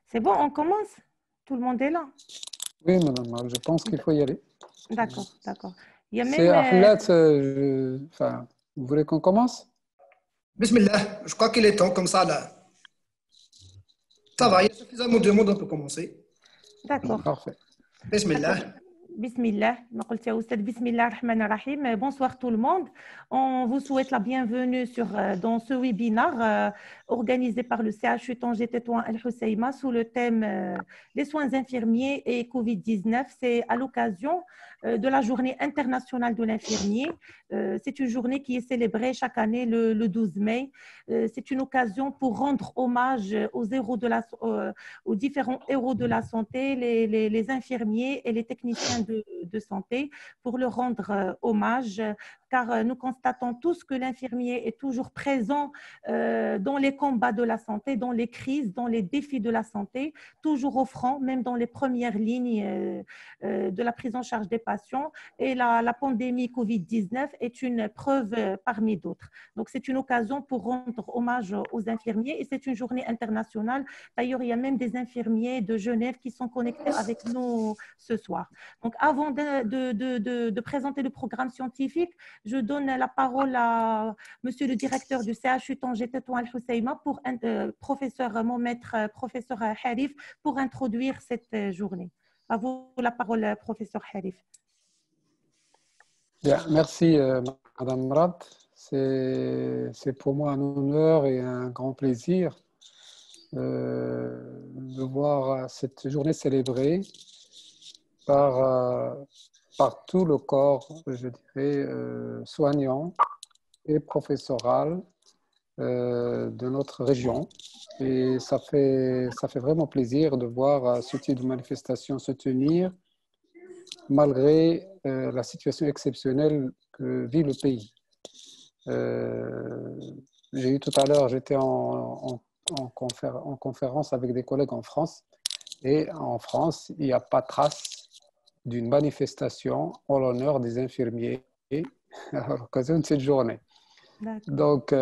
C'est bon, on commence? Tout le monde est là? Oui, madame, je pense qu'il D- faut y aller. D'accord, d'accord. Il y a C'est même... Ahmed, enfin, vous voulez qu'on commence? Bismillah, je crois qu'il est temps, comme ça, là. Ça va, il y a suffisamment de monde, on peut commencer. d'accord. Parfait. D'accord. Bismillah. Bismillah. Ma قلت يا أستاذ بسم الله الرحمن الرحيم. Bonsoir tout le monde. On vous souhaite la bienvenue dans ce webinaire organisé par le CHU Tanger Tétouan El Hoceima sous le thème les soins infirmiers et Covid-19. C'est à l'occasion de la journée internationale de l'infirmier. C'est une journée qui est célébrée chaque année le 12 mai. C'est une occasion pour rendre hommage aux différents héros de la santé, les infirmiers et les techniciens de santé, pour leur rendre hommage, car nous constatons tous que l'infirmier est toujours présent dans les combats de la santé, dans les crises, dans les défis de la santé, toujours au front, même dans les premières lignes de la prise en charge des patients. Et la pandémie Covid-19 est une preuve parmi d'autres. Donc, c'est une occasion pour rendre hommage aux infirmiers et c'est une journée internationale. D'ailleurs, il y a même des infirmiers de Genève qui sont connectés avec nous ce soir. Donc, avant de présenter le programme scientifique, je donne la parole à monsieur le directeur du CHU Tanger Tétouan El Hoceima, professeur, mon maître, professeur Harif, pour introduire cette journée. À vous la parole, professeur Harif. Bien, merci, madame Mrad. C'est pour moi un honneur et un grand plaisir de voir cette journée célébrée par tout le corps, je dirais, soignant et professoral de notre région. Et ça fait vraiment plaisir de voir ce type de manifestation se tenir malgré la situation exceptionnelle que vit le pays. J'ai eu tout à l'heure, j'étais en conférence avec des collègues en France, et en France, il n'y a pas trace d'une manifestation en l'honneur des infirmiers à l'occasion de cette journée. Donc,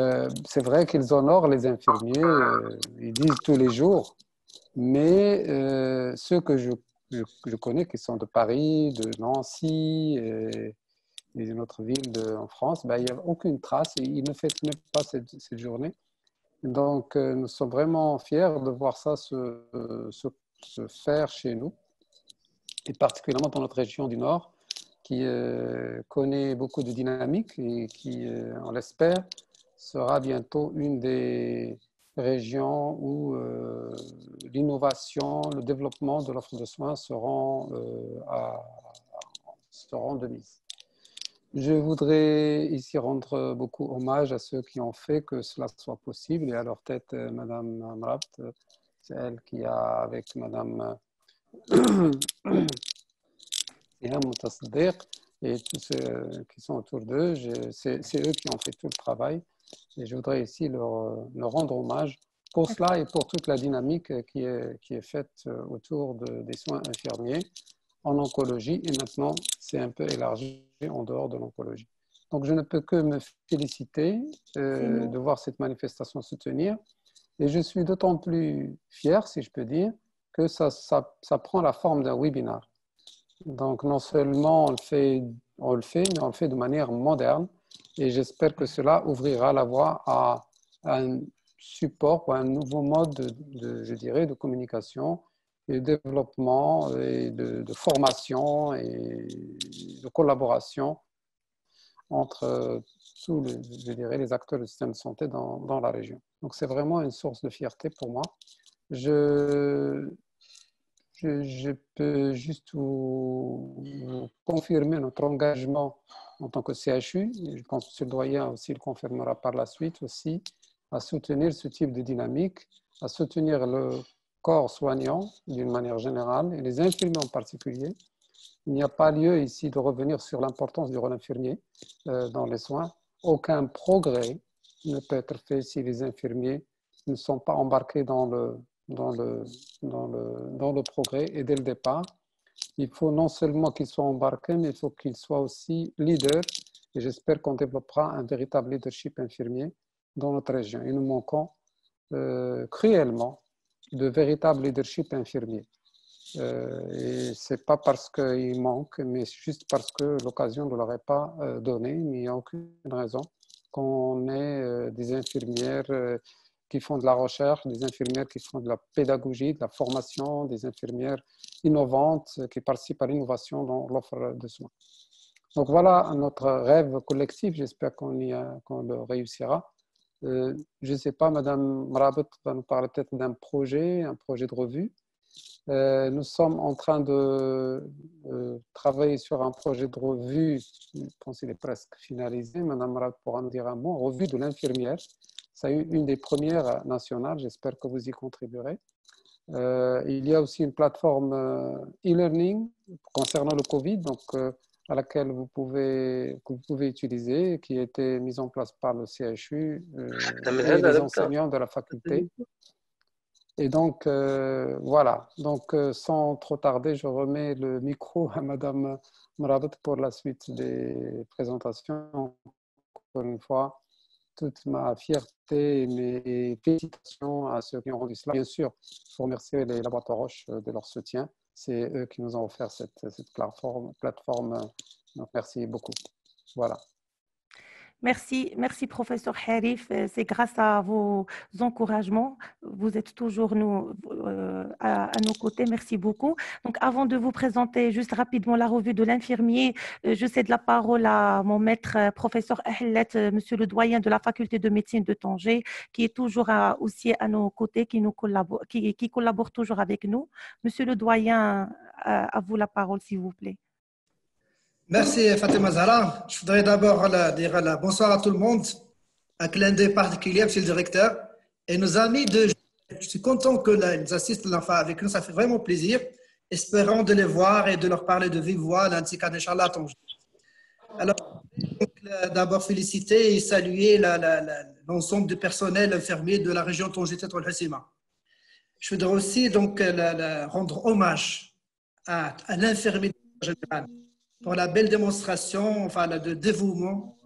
c'est vrai qu'ils honorent les infirmiers, ils disent tous les jours, mais ceux que je connais qui sont de Paris, de Nancy et d'une autre ville en France, ben, il n'y a aucune trace et ils ne fêtent même pas cette journée. Donc, nous sommes vraiment fiers de voir ça se faire chez nous, et particulièrement dans notre région du Nord, qui connaît beaucoup de dynamique et qui, on l'espère, sera bientôt une des régions où l'innovation, le développement de l'offre de soins seront de mise. Je voudrais ici rendre beaucoup hommage à ceux qui ont fait que cela soit possible, et à leur tête, Madame Amrat, c'est elle qui a, avec Madame et tous ceux qui sont autour d'eux, c'est eux qui ont fait tout le travail. Et je voudrais ici leur rendre hommage pour cela et pour toute la dynamique qui est faite autour des soins infirmiers en oncologie. Et maintenant, c'est un peu élargi en dehors de l'oncologie. Donc, je ne peux que me féliciter de voir cette manifestation se tenir. Et je suis d'autant plus fier, si je peux dire, que ça prend la forme d'un webinaire. Donc, non seulement on le fait, mais on le fait de manière moderne. Et j'espère que cela ouvrira la voie à un support ou à un nouveau mode je dirais, de communication et de développement et de formation et de collaboration entre tous je dirais, les acteurs du système de santé dans la région. Donc, c'est vraiment une source de fierté pour moi. Je peux juste vous confirmer notre engagement en tant que CHU, et je pense que M. le doyen aussi le confirmera par la suite aussi, à soutenir ce type de dynamique, à soutenir le corps soignant d'une manière générale et les infirmiers en particulier. Il n'y a pas lieu ici de revenir sur l'importance du rôle infirmier dans les soins. Aucun progrès ne peut être fait si les infirmiers ne sont pas embarqués dans le progrès. Et dès le départ, il faut non seulement qu'ils soient embarqués, mais il faut qu'ils soient aussi leaders. Et j'espère qu'on développera un véritable leadership infirmier dans notre région. Et nous manquons cruellement de véritable leadership infirmier. Et ce n'est pas parce qu'il manque, mais juste parce que l'occasion ne leur est pas donnée, mais il n'y a aucune raison qu'on ait des infirmières qui font de la recherche, des infirmières qui font de la pédagogie, de la formation, des infirmières innovantes qui participent à l'innovation dans l'offre de soins. Donc voilà notre rêve collectif, j'espère qu'on le réussira. Je ne sais pas, Madame Mrabet va nous parler peut-être d'un projet, un projet de revue. Nous sommes en train de travailler sur un projet de revue, je pense qu'il est presque finalisé, Madame Mrabet pourra nous dire un mot, revue de l'infirmière. C'est une des premières nationales, j'espère que vous y contribuerez. Il y a aussi une plateforme e-learning concernant le Covid, donc, à laquelle que vous pouvez utiliser, qui a été mise en place par le CHU et les enseignants de la faculté. Et donc, voilà. Donc, sans trop tarder, je remets le micro à Madame Mrabet pour la suite des présentations. Encore une fois, toute ma fierté et mes félicitations à ceux qui ont rendu cela. Bien sûr, il faut remercier les laboratoires Roche de leur soutien. C'est eux qui nous ont offert cette plateforme. Donc, merci beaucoup. Voilà. Merci, professeur Harif. C'est grâce à vos encouragements. Vous êtes toujours à nos côtés. Merci beaucoup. Donc, avant de vous présenter juste rapidement la revue de l'infirmier, je cède la parole à mon maître, professeur Ahlet, monsieur le doyen de la faculté de médecine de Tanger, qui est toujours aussi à nos côtés, qui collabore toujours avec nous. Monsieur le doyen, à vous la parole, s'il vous plaît. Merci Fatima Zahra. Je voudrais d'abord dire bonsoir à tout le monde, un clin d'œil particulier, monsieur le directeur, et nos amis de... Je suis content qu'ils assistent avec nous, ça fait vraiment plaisir. Espérons de les voir et de leur parler de vive voix, ainsi qu'à Inch'Allah. Alors, d'abord féliciter et saluer l'ensemble du personnel infirmier de la région Tanger-Tetouan-Hoceima. Je voudrais aussi donc rendre hommage à l'infirmier général pour la belle démonstration de dévouement,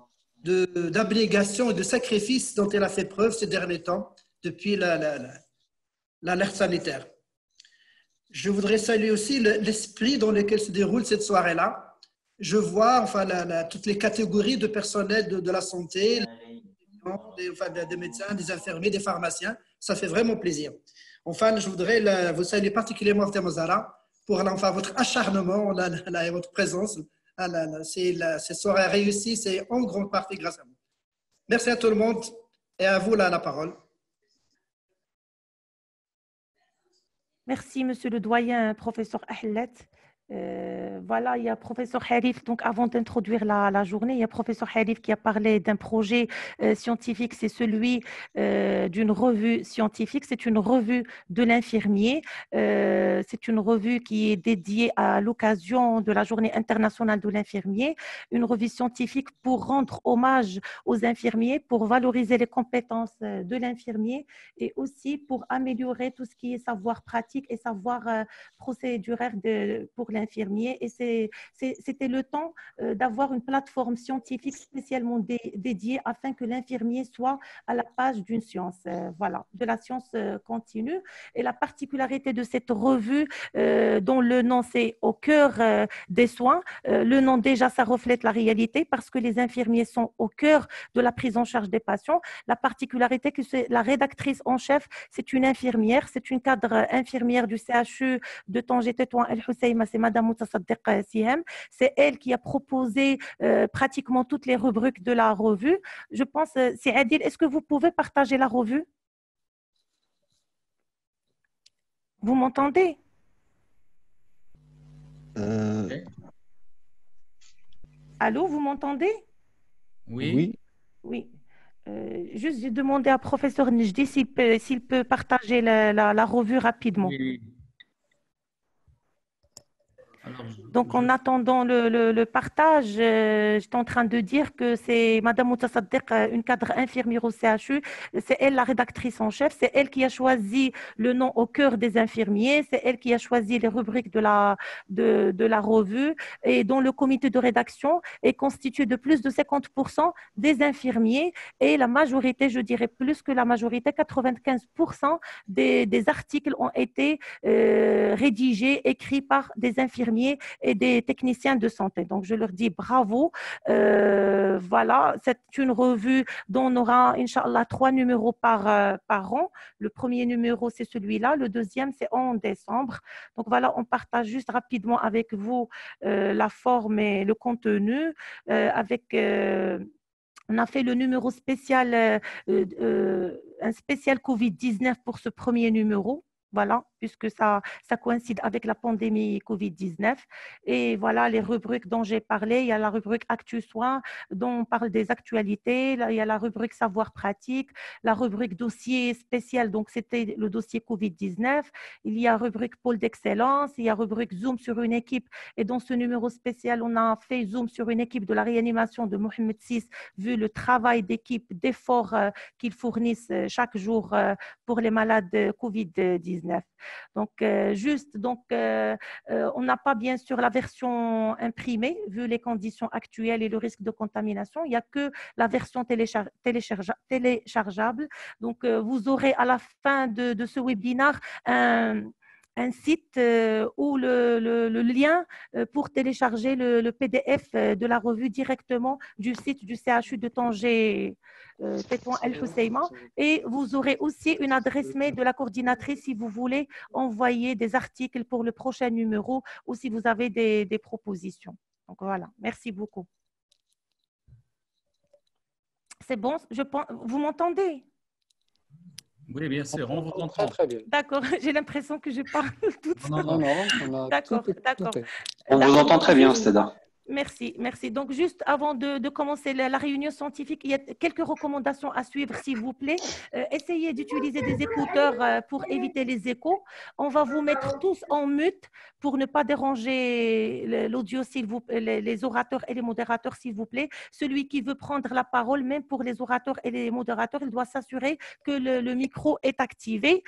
d'abnégation et de sacrifice dont elle a fait preuve ces derniers temps depuis l'alerte sanitaire. Je voudrais saluer aussi l'esprit dans lequel se déroule cette soirée-là. Je vois toutes les catégories de personnel de la santé, des médecins, des infirmiers, des pharmaciens. Ça fait vraiment plaisir. Enfin, je voudrais vous saluer particulièrement, Fatima Zahra, pour votre acharnement et votre présence. Cette soirée réussie, c'est en grande partie grâce à vous. Merci à tout le monde et à vous la parole. Merci, monsieur le doyen, professeur Ahlet. Voilà, il y a professeur Harif. Donc, avant d'introduire la journée, il y a professeur Harif qui a parlé d'un projet scientifique. C'est celui d'une revue scientifique. C'est une revue de l'infirmier. C'est une revue qui est dédiée à l'occasion de la Journée internationale de l'infirmier. Une revue scientifique pour rendre hommage aux infirmiers, pour valoriser les compétences de l'infirmier et aussi pour améliorer tout ce qui est savoir pratique et savoir procéduraire pour l'infirmier. Et c'était le temps d'avoir une plateforme scientifique spécialement dédiée afin que l'infirmier soit à la page d'une science, voilà, de la science continue. Et la particularité de cette revue, dont le nom c'est Au cœur des soins, le nom déjà ça reflète la réalité parce que les infirmiers sont au cœur de la prise en charge des patients. La particularité que c'est la rédactrice en chef, c'est une infirmière, c'est une cadre infirmière du CHU de Tanger-Tetouan-El-Hoceima, c'est Madame Moussa Saddeq Sihem. C'est elle qui a proposé pratiquement toutes les rubriques de la revue. Je pense, c'est Adil, est-ce que vous pouvez partager la revue? Vous m'entendez? Allô, vous m'entendez? Oui. Oui. Juste, j'ai demandé à professeur Nejdi s'il peut partager la revue rapidement. Oui. Donc, en attendant le partage, j'étais en train de dire que c'est Madame Moutasaddeq, une cadre infirmière au CHU. C'est elle la rédactrice en chef. C'est elle qui a choisi le nom au cœur des infirmiers. C'est elle qui a choisi les rubriques de la revue. Et dont le comité de rédaction est constitué de plus de 50% des infirmiers. Et la majorité, je dirais plus que la majorité, 95% des articles ont été rédigés, écrits par des infirmiers et des techniciens de santé. Donc, je leur dis bravo. Voilà, c'est une revue dont on aura, Inch'Allah, 3 numéros par an. Le premier numéro, c'est celui-là. Le deuxième, c'est en décembre. Donc, voilà, on partage juste rapidement avec vous la forme et le contenu. On a fait le numéro spécial, un spécial Covid-19 pour ce premier numéro. Voilà, puisque ça coïncide avec la pandémie Covid-19. Et voilà les rubriques dont j'ai parlé. Il y a la rubrique Actu Soins, dont on parle des actualités. Là, il y a la rubrique Savoir pratique, la rubrique Dossier spécial, donc c'était le dossier Covid-19. Il y a rubrique Pôle d'excellence, il y a rubrique Zoom sur une équipe. Et dans ce numéro spécial, on a fait Zoom sur une équipe de la réanimation de Mohamed VI, vu le travail d'équipe, d'efforts qu'ils fournissent chaque jour pour les malades Covid-19. Donc, on n'a pas bien sûr la version imprimée, vu les conditions actuelles et le risque de contamination. Il n'y a que la version téléchargeable. Donc, vous aurez à la fin de ce webinaire un site ou le lien pour télécharger le PDF de la revue directement du site du CHU de Tanger, Tétouan El Hoceima. Et vous aurez aussi une adresse mail de la coordinatrice si vous voulez envoyer des articles pour le prochain numéro ou si vous avez des propositions. Donc voilà, merci beaucoup. C'est bon, vous m'entendez? Oui, bien sûr, on vous Très, entend. très bien. D'accord, j'ai l'impression que je parle toute seule. Non, on a D'accord, d'accord. On vous entend très bien, Stéda. Merci, merci. Donc, juste avant de commencer la réunion scientifique, il y a quelques recommandations à suivre, s'il vous plaît. Essayez d'utiliser des écouteurs pour éviter les échos. On va vous mettre tous en mute pour ne pas déranger l'audio, les orateurs et les modérateurs, s'il vous plaît. Celui qui veut prendre la parole, même pour les orateurs et les modérateurs, il doit s'assurer que le micro est activé.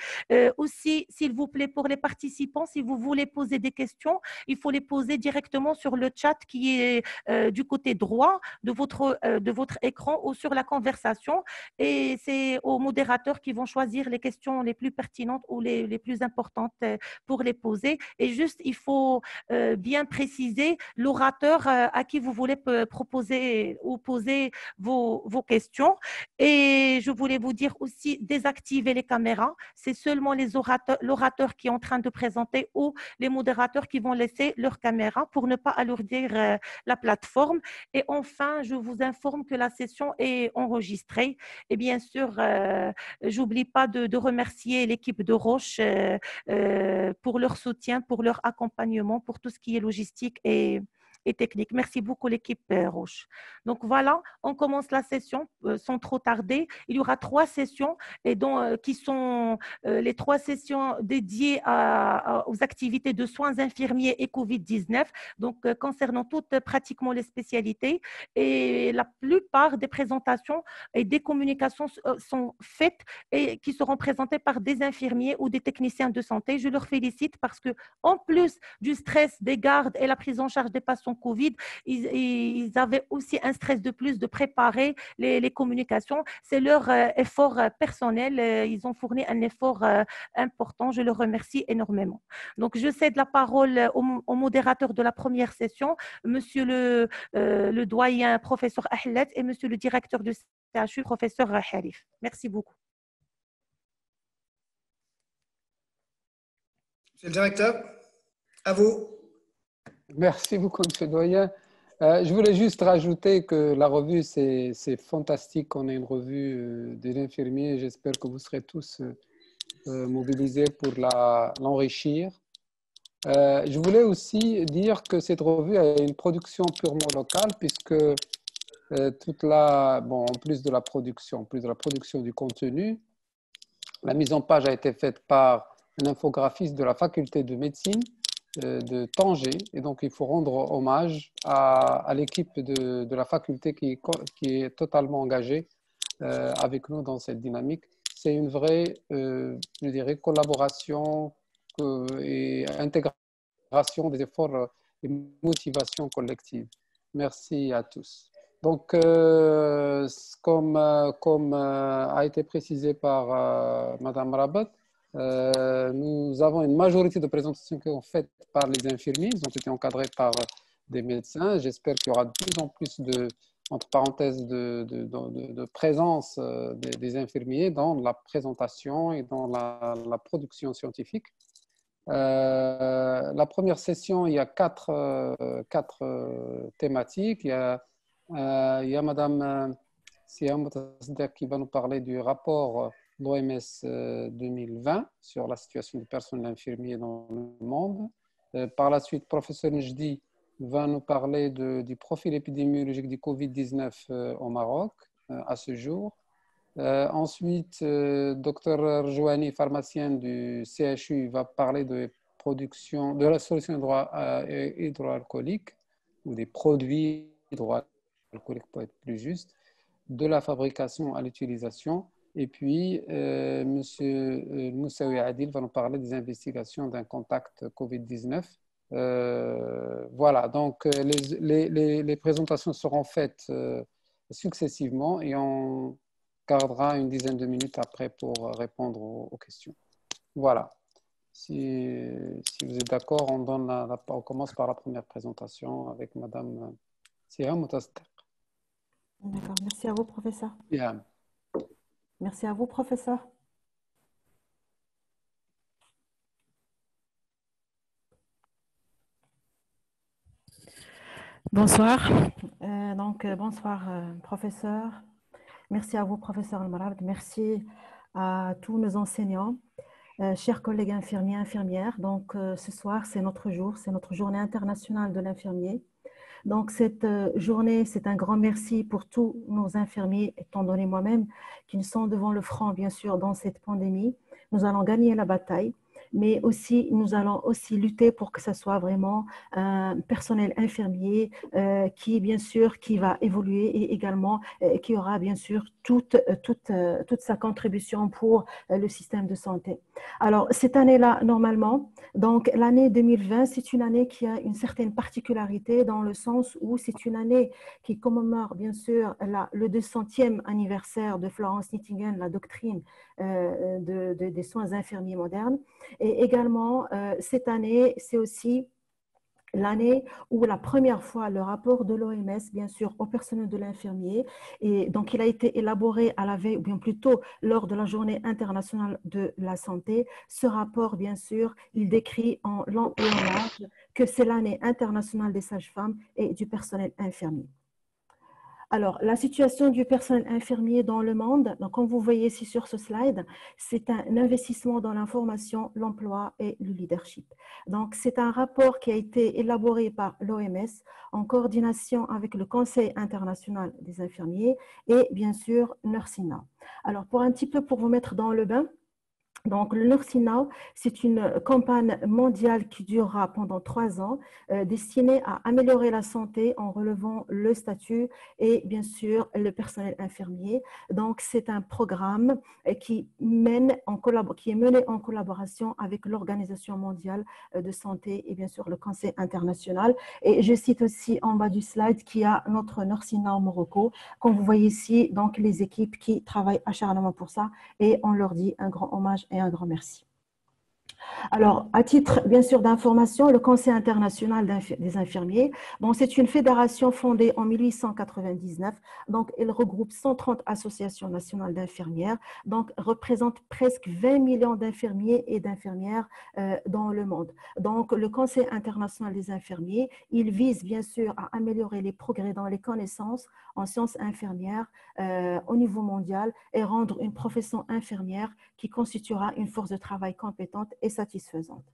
Aussi, s'il vous plaît, pour les participants, si vous voulez poser des questions, il faut les poser directement sur le chat qui est du côté droit de votre écran ou sur la conversation. Et c'est aux modérateurs qui vont choisir les questions les plus pertinentes ou les plus importantes pour les poser. Et juste, il faut bien préciser l'orateur à qui vous voulez proposer ou poser vos questions. Et je voulais vous dire aussi, désactiver les caméras. C'est seulement l'orateur qui est en train de présenter ou les modérateurs qui vont laisser leur caméra pour ne pas alourdir la plateforme. Et enfin, je vous informe que la session est enregistrée. Et bien sûr, j'oublie pas de remercier l'équipe de Roche pour leur soutien, pour leur accompagnement, pour tout ce qui est logistique et technique. Merci beaucoup l'équipe Roche. Donc voilà, on commence la session sans trop tarder. Il y aura 3 sessions et qui sont les 3 sessions dédiées aux activités de soins infirmiers et Covid-19, donc concernant toutes pratiquement les spécialités. Et la plupart des présentations et des communications sont faites et qui seront présentées par des infirmiers ou des techniciens de santé. Je leur félicite parce que en plus du stress des gardes et la prise en charge des patients Covid, ils avaient aussi un stress de plus de préparer les communications. C'est leur effort personnel. Ils ont fourni un effort important. Je le remercie énormément. Donc, je cède la parole au modérateur de la première session, monsieur le doyen professeur Ahlet et monsieur le directeur du CHU, professeur Harif. Merci beaucoup. Monsieur le directeur, à vous. Merci beaucoup, monsieur le doyen. Je voulais juste rajouter que la revue, c'est fantastique qu'on ait une revue des infirmiers. J'espère que vous serez tous mobilisés pour l'enrichir. Je voulais aussi dire que cette revue a une production purement locale puisque en plus de la production du contenu, la mise en page a été faite par un infographiste de la faculté de médecine de Tanger. Et donc, il faut rendre hommage à l'équipe de la faculté qui est totalement engagée avec nous dans cette dynamique. C'est une vraie, je dirais, collaboration et intégration des efforts et motivation collective. Merci à tous. Donc, comme a été précisé par Madame Rabat, nous avons une majorité de présentations qui sont faites par les infirmiers. Ils ont été encadrés par des médecins. J'espère qu'il y aura de plus en plus entre parenthèses, de présence des infirmiers dans la présentation et dans la production scientifique. La première session, il y a quatre thématiques. Il y a Madame Sia Moutasdek qui va nous parler du rapport l'OMS 2020 sur la situation du personnel infirmier dans le monde. Par la suite, professeur Nejdi va nous parler du profil épidémiologique du Covid-19 au Maroc à ce jour. Ensuite, Dr Rjouani, pharmacien du CHU, va parler de la solution hydroalcoolique ou des produits hydroalcooliques pour être plus juste, de la fabrication à l'utilisation. Et puis, M. Moussaoui Adil va nous parler des investigations d'un contact Covid-19. Voilà, donc les présentations seront faites successivement et on gardera une dizaine de minutes après pour répondre aux questions. Voilà. Si vous êtes d'accord, on commence par la première présentation avec Madame Sia Moutasdek. D'accord, merci à vous, professeur. Yeah. Merci à vous, professeur. Bonsoir. Bonsoir, professeur. Merci à vous, professeur Al-Marad. Merci à tous nos enseignants, chers collègues infirmiers, infirmières. Donc, ce soir, c'est notre jour, c'est notre journée internationale de l'infirmier. Donc, cette journée, c'est un grand merci pour tous nos infirmiers, étant donné moi-même, qui sont devant le front, bien sûr, dans cette pandémie. Nous allons gagner la bataille, mais aussi, nous allons aussi lutter pour que ce soit vraiment un personnel infirmier qui, bien sûr, qui va évoluer et également qui aura, bien sûr, toute sa contribution pour le système de santé. Alors, cette année-là, normalement, donc l'année 2020, c'est une année qui a une certaine particularité dans le sens où c'est une année qui commémore, bien sûr, le 200e anniversaire de Florence Nightingale, la doctrine des soins infirmiers modernes. Et également, cette année, c'est aussi l'année où la première fois le rapport de l'OMS, bien sûr, au personnel de l'infirmier, et donc il a été élaboré à la veille, ou bien plutôt lors de la journée internationale de la santé. Ce rapport, bien sûr, il décrit en long et en large que c'est l'année internationale des sages-femmes et du personnel infirmier. Alors, la situation du personnel infirmier dans le monde, donc comme vous voyez ici sur ce slide, c'est un investissement dans l'information, l'emploi et le leadership. Donc, c'est un rapport qui a été élaboré par l'OMS en coordination avec le Conseil international des infirmiers et bien sûr Nursing Now. Alors, pour vous mettre dans le bain, donc, le Nursing Now, c'est une campagne mondiale qui durera pendant 3 ans, destinée à améliorer la santé en relevant le statut et bien sûr le personnel infirmier. Donc, c'est un programme qui est mené en collaboration avec l'Organisation mondiale de santé et bien sûr le Conseil international. Et je cite aussi en bas du slide qu'il y a notre Nursing Now Morocco. Comme vous voyez ici, donc les équipes qui travaillent acharnement pour ça et on leur dit un grand hommage et un grand merci. Alors, à titre, bien sûr, d'information, le Conseil international des infirmiers, bon, c'est une fédération fondée en 1899, donc elle regroupe 130 associations nationales d'infirmières, donc représente presque 20 millions d'infirmiers et d'infirmières dans le monde. Donc, le Conseil international des infirmiers, il vise bien sûr à améliorer les progrès dans les connaissances en sciences infirmières au niveau mondial et rendre une profession infirmière qui constituera une force de travail compétente et satisfaisante.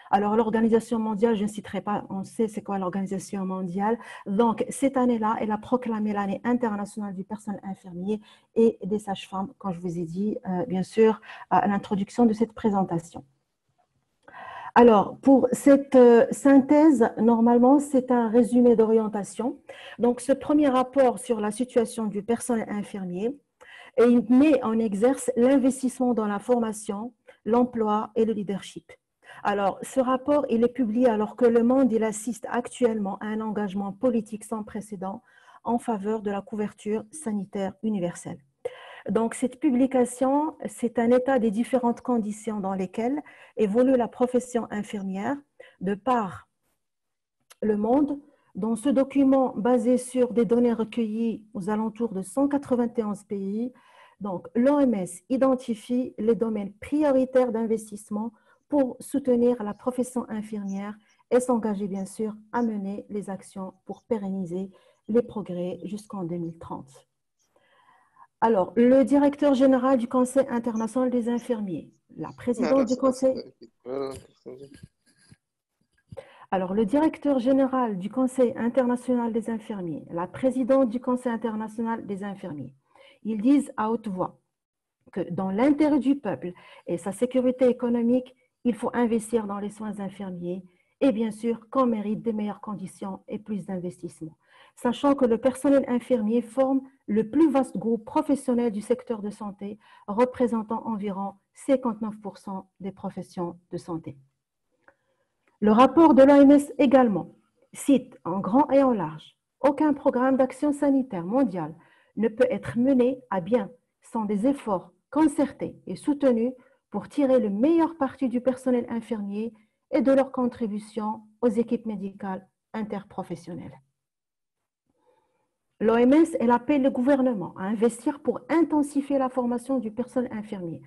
Alors, l'Organisation mondiale, je ne citerai pas, on sait c'est quoi l'Organisation mondiale. Donc, cette année-là, elle a proclamé l'année internationale du personnel infirmier et des sages-femmes, comme je vous ai dit, bien sûr, à l'introduction de cette présentation. Alors, pour cette synthèse, normalement, c'est un résumé d'orientation. Donc, ce premier rapport sur la situation du personnel infirmier, et il met en exerce l'investissement dans la formation, l'emploi et le leadership. Alors, ce rapport, il est publié alors que le monde, il assiste actuellement à un engagement politique sans précédent en faveur de la couverture sanitaire universelle. Donc, cette publication, c'est un état des différentes conditions dans lesquelles évolue la profession infirmière de par le monde. Dans ce document basé sur des données recueillies aux alentours de 191 pays, donc l'OMS identifie les domaines prioritaires d'investissement pour soutenir la profession infirmière et s'engager bien sûr à mener les actions pour pérenniser les progrès jusqu'en 2030. Alors, le directeur général du Conseil international des infirmiers, la présidente du Conseil... Alors, le directeur général du Conseil international des infirmiers, la présidente du Conseil international des infirmiers, ils disent à haute voix que dans l'intérêt du peuple et sa sécurité économique, il faut investir dans les soins infirmiers et bien sûr qu'on mérite des meilleures conditions et plus d'investissement, sachant que le personnel infirmier forme le plus vaste groupe professionnel du secteur de santé, représentant environ 59% des professions de santé. Le rapport de l'OMS également cite en grand et en large: aucun programme d'action sanitaire mondial ne peut être mené à bien sans des efforts concertés et soutenus pour tirer le meilleur parti du personnel infirmier et de leur contribution aux équipes médicales interprofessionnelles. L'OMS, elle appelle le gouvernement à investir pour intensifier la formation du personnel infirmier,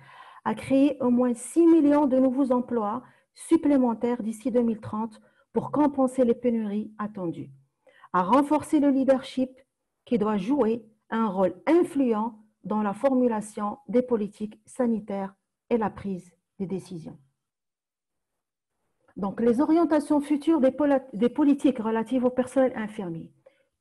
à créer au moins 6 millions de nouveaux emplois supplémentaires d'ici 2030 pour compenser les pénuries attendues, à renforcer le leadership qui doit jouer un rôle influent dans la formulation des politiques sanitaires et la prise des décisions. Donc, les orientations futures des politiques relatives au personnel infirmier.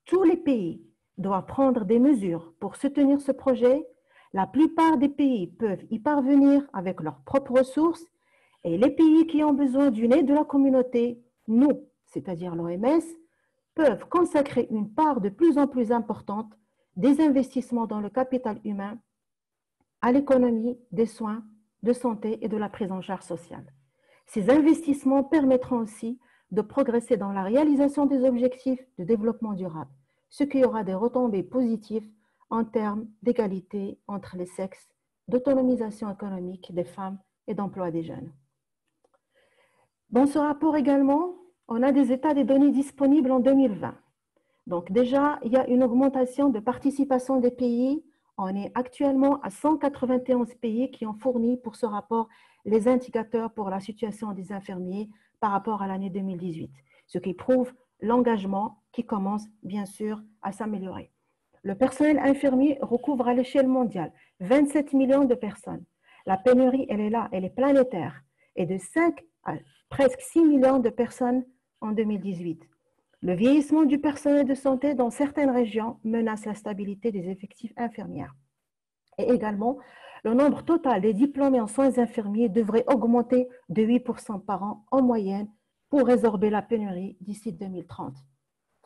Tous les pays doivent prendre des mesures pour soutenir ce projet. La plupart des pays peuvent y parvenir avec leurs propres ressources et les pays qui ont besoin d'une aide de la communauté, nous, c'est-à-dire l'OMS, peuvent consacrer une part de plus en plus importante des investissements dans le capital humain, à l'économie, des soins, de santé et de la prise en charge sociale. Ces investissements permettront aussi de progresser dans la réalisation des objectifs de développement durable, ce qui aura des retombées positives en termes d'égalité entre les sexes, d'autonomisation économique des femmes et d'emploi des jeunes. Dans ce rapport également, on a des états des données disponibles en 2020. Donc déjà, il y a une augmentation de participation des pays. On est actuellement à 191 pays qui ont fourni pour ce rapport les indicateurs pour la situation des infirmiers par rapport à l'année 2018, ce qui prouve l'engagement qui commence bien sûr à s'améliorer. Le personnel infirmier recouvre à l'échelle mondiale 27 millions de personnes. La pénurie, elle est là, elle est planétaire, et de 5 à presque 6 millions de personnes en 2018. Le vieillissement du personnel de santé dans certaines régions menace la stabilité des effectifs infirmières. Et également, le nombre total des diplômés en soins infirmiers devrait augmenter de 8% par an en moyenne pour résorber la pénurie d'ici 2030.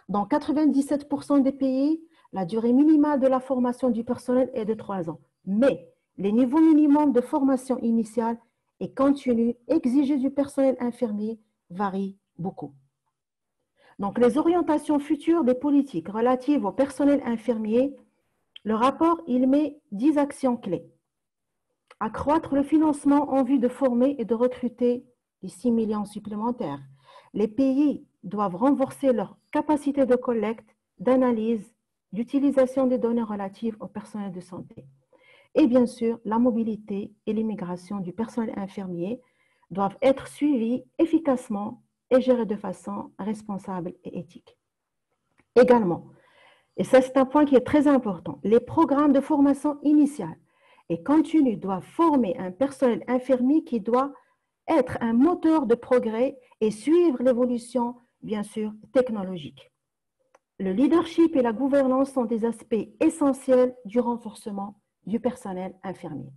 Dans 97% des pays, la durée minimale de la formation du personnel est de 3 ans. Mais les niveaux minimums de formation initiale et continue exigés du personnel infirmier varient beaucoup. Donc, les orientations futures des politiques relatives au personnel infirmier, le rapport, il met 10 actions clés. Accroître le financement en vue de former et de recruter les 6 millions supplémentaires. Les pays doivent renforcer leur capacité de collecte, d'analyse, d'utilisation des données relatives au personnel de santé. Et bien sûr, la mobilité et l'immigration du personnel infirmier doivent être suivies efficacement et gérées de façon responsable et éthique. Également, et ça c'est un point qui est très important, les programmes de formation initiale et continue doivent former un personnel infirmier qui doit être un moteur de progrès et suivre l'évolution, bien sûr, technologique. Le leadership et la gouvernance sont des aspects essentiels du renforcement du personnel infirmier.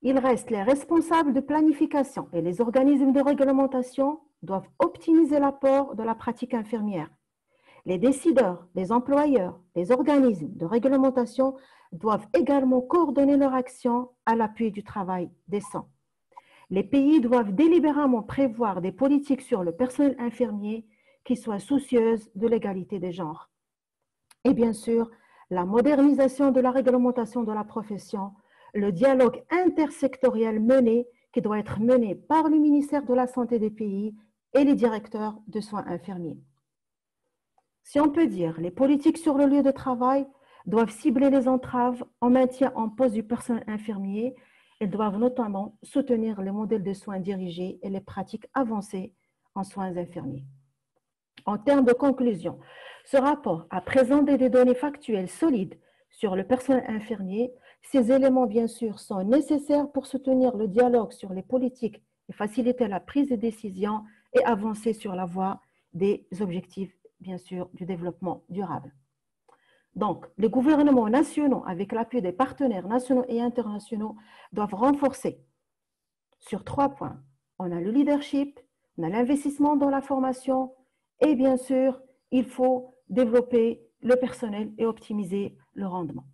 Il reste les responsables de planification et les organismes de réglementation doivent optimiser l'apport de la pratique infirmière. Les décideurs, les employeurs, les organismes de réglementation doivent également coordonner leur action à l'appui du travail décent. Les pays doivent délibérément prévoir des politiques sur le personnel infirmier qui soient soucieuses de l'égalité des genres. Et bien sûr, la modernisation de la réglementation de la profession, le dialogue intersectoriel qui doit être mené par le ministère de la Santé des pays et les directeurs de soins infirmiers. Si on peut dire, les politiques sur le lieu de travail doivent cibler les entraves en maintien en poste du personnel infirmier. Elles doivent notamment soutenir les modèles de soins dirigés et les pratiques avancées en soins infirmiers. En termes de conclusion, ce rapport a présenté des données factuelles solides sur le personnel infirmier. Ces éléments, bien sûr, sont nécessaires pour soutenir le dialogue sur les politiques et faciliter la prise de décision et avancer sur la voie des objectifs, bien sûr, du développement durable. Donc, les gouvernements nationaux, avec l'appui des partenaires nationaux et internationaux, doivent renforcer sur 3 points. On a le leadership, on a l'investissement dans la formation et bien sûr, il faut développer le personnel et optimiser le rendement.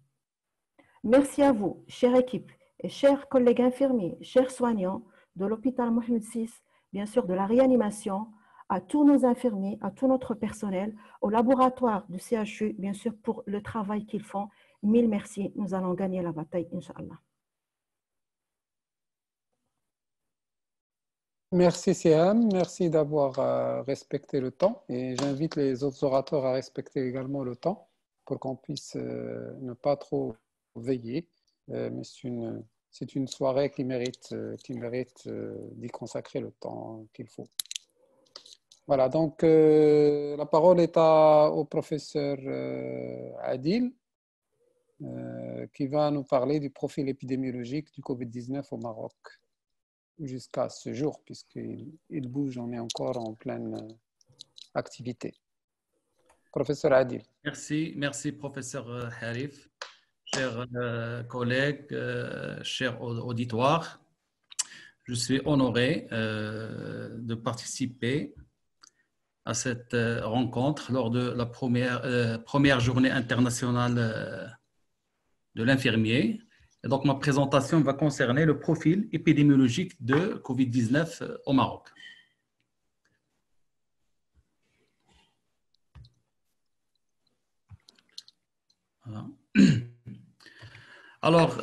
Merci à vous, chère équipe et chers collègues infirmiers, chers soignants de l'hôpital Mohamed VI, bien sûr de la réanimation, à tous nos infirmiers, à tout notre personnel, au laboratoire du CHU, bien sûr, pour le travail qu'ils font. Mille merci, nous allons gagner la bataille, Inch'Allah. Merci Siam, merci d'avoir respecté le temps et j'invite les autres orateurs à respecter également le temps pour qu'on puisse ne pas trop veiller. Mais c'est une soirée qui mérite d'y consacrer le temps qu'il faut. Voilà, donc la parole est au professeur Adil qui va nous parler du profil épidémiologique du Covid-19 au Maroc jusqu'à ce jour, puisqu'il bouge, on est encore en pleine activité. Professeur Adil. Merci professeur Harif, chers collègues, chers auditoires. Je suis honoré de participer à cette rencontre lors de la première journée internationale de l'infirmier. Et donc, ma présentation va concerner le profil épidémiologique de Covid-19 au Maroc. Voilà. Alors,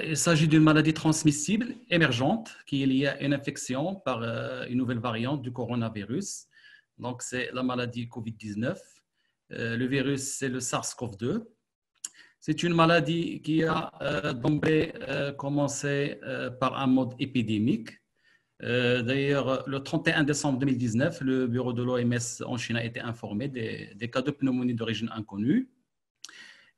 il s'agit d'une maladie transmissible émergente qui est liée à une infection par une nouvelle variante du coronavirus. Donc, c'est la maladie Covid-19. Le virus, c'est le SARS-CoV-2. C'est une maladie qui a d'emblée commencé par un mode épidémique. D'ailleurs, le 31 décembre 2019, le bureau de l'OMS en Chine a été informé des cas de pneumonie d'origine inconnue.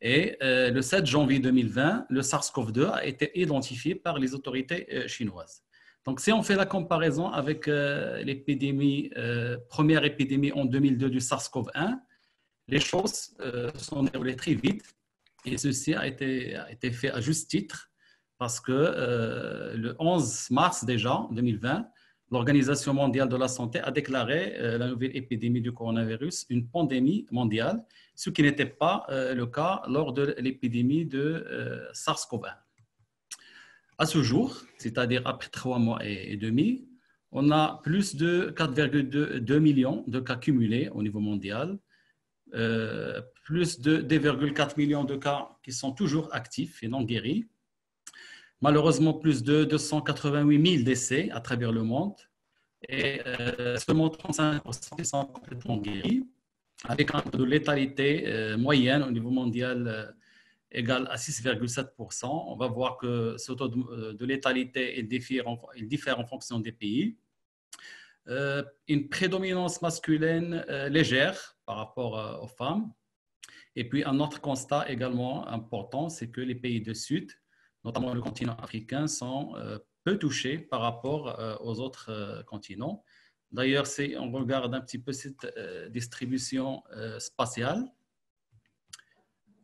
Et le 7 janvier 2020, le SARS-CoV-2 a été identifié par les autorités chinoises. Donc, si on fait la comparaison avec l'épidémie, première épidémie en 2002 du SARS-CoV-1, les choses sont déroulées très vite. Et ceci a été fait à juste titre parce que le 11 mars déjà, 2020, l'Organisation mondiale de la santé a déclaré la nouvelle épidémie du coronavirus une pandémie mondiale, ce qui n'était pas le cas lors de l'épidémie de SARS-CoV-1. À ce jour, c'est-à-dire après 3 mois et demi, on a plus de 4,2 millions de cas cumulés au niveau mondial, plus de 2,4 millions de cas qui sont toujours actifs et non guéris. Malheureusement, plus de 288 000 décès à travers le monde et seulement 35% qui sont complètement guéris, avec un taux de létalité moyenne au niveau mondial égal à 6,7%. On va voir que ce taux de létalité il diffère en fonction des pays. Une prédominance masculine légère par rapport aux femmes. Et puis, un autre constat également important, c'est que les pays du Sud, notamment le continent africain, sont peu touchés par rapport aux autres continents. D'ailleurs, si on regarde un petit peu cette distribution spatiale,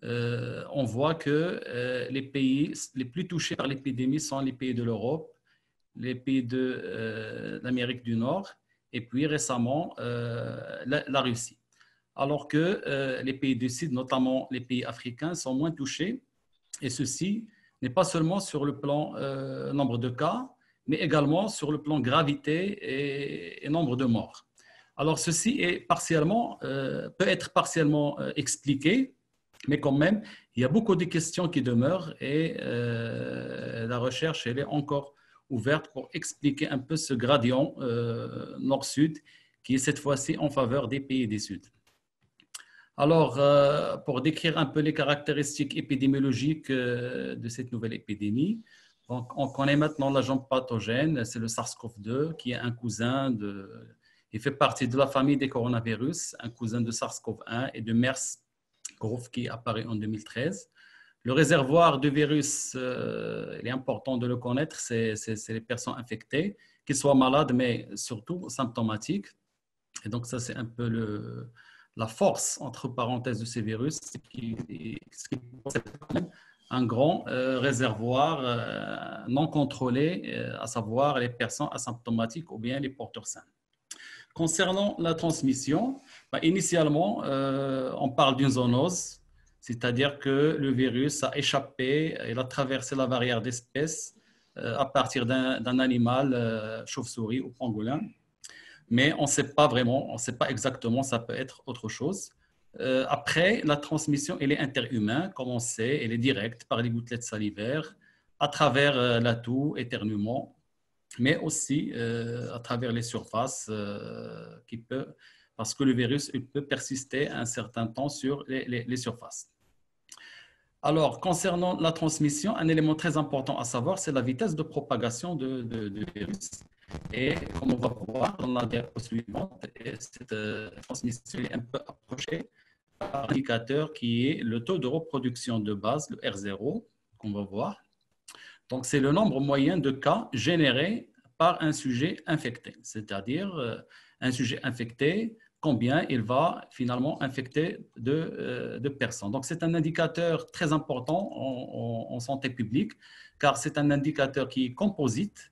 on voit que les pays les plus touchés par l'épidémie sont les pays de l'Europe, les pays de l'Amérique du Nord et puis récemment la Russie. Alors que les pays du Sud, notamment les pays africains, sont moins touchés. Et ceci n'est pas seulement sur le plan nombre de cas, mais également sur le plan gravité et nombre de morts. Alors ceci est peut être partiellement expliqué, mais quand même, il y a beaucoup de questions qui demeurent et la recherche elle est encore ouverte pour expliquer un peu ce gradient nord-sud qui est cette fois-ci en faveur des pays du Sud. Alors, pour décrire un peu les caractéristiques épidémiologiques de cette nouvelle épidémie, donc on connaît maintenant l'agent pathogène, c'est le SARS-CoV-2 qui est un cousin il fait partie de la famille des coronavirus, un cousin de SARS-CoV-1 et de MERS-CoV qui apparaît en 2013. Le réservoir du virus, il est important de le connaître, c'est les personnes infectées, qu'ils soient malades, mais surtout symptomatiques. Et donc, ça, c'est un peu la force, entre parenthèses, de ces virus, ce qui possède quand même un grand réservoir non contrôlé, à savoir les personnes asymptomatiques ou bien les porteurs sains. Concernant la transmission, initialement, on parle d'une zoonose, c'est-à-dire que le virus a échappé, il a traversé la barrière d'espèces à partir d'un animal, chauve-souris ou pangolin. Mais on ne sait pas vraiment, on ne sait pas exactement, ça peut être autre chose. Après, la transmission, elle est interhumaine, comme on sait, elle est directe par les gouttelettes salivaires, à travers la toux, éternuement, mais aussi à travers les surfaces parce que le virus il peut persister un certain temps sur les surfaces. Alors, concernant la transmission, un élément très important à savoir, c'est la vitesse de propagation du virus. Et comme on va voir dans la diapositive suivante, cette transmission est un peu approchée par un indicateur qui est le taux de reproduction de base, le R0, qu'on va voir. Donc, c'est le nombre moyen de cas générés par un sujet infecté, c'est-à-dire un sujet infecté, combien il va finalement infecter de personnes. Donc, c'est un indicateur très important en santé publique, car c'est un indicateur qui est composite.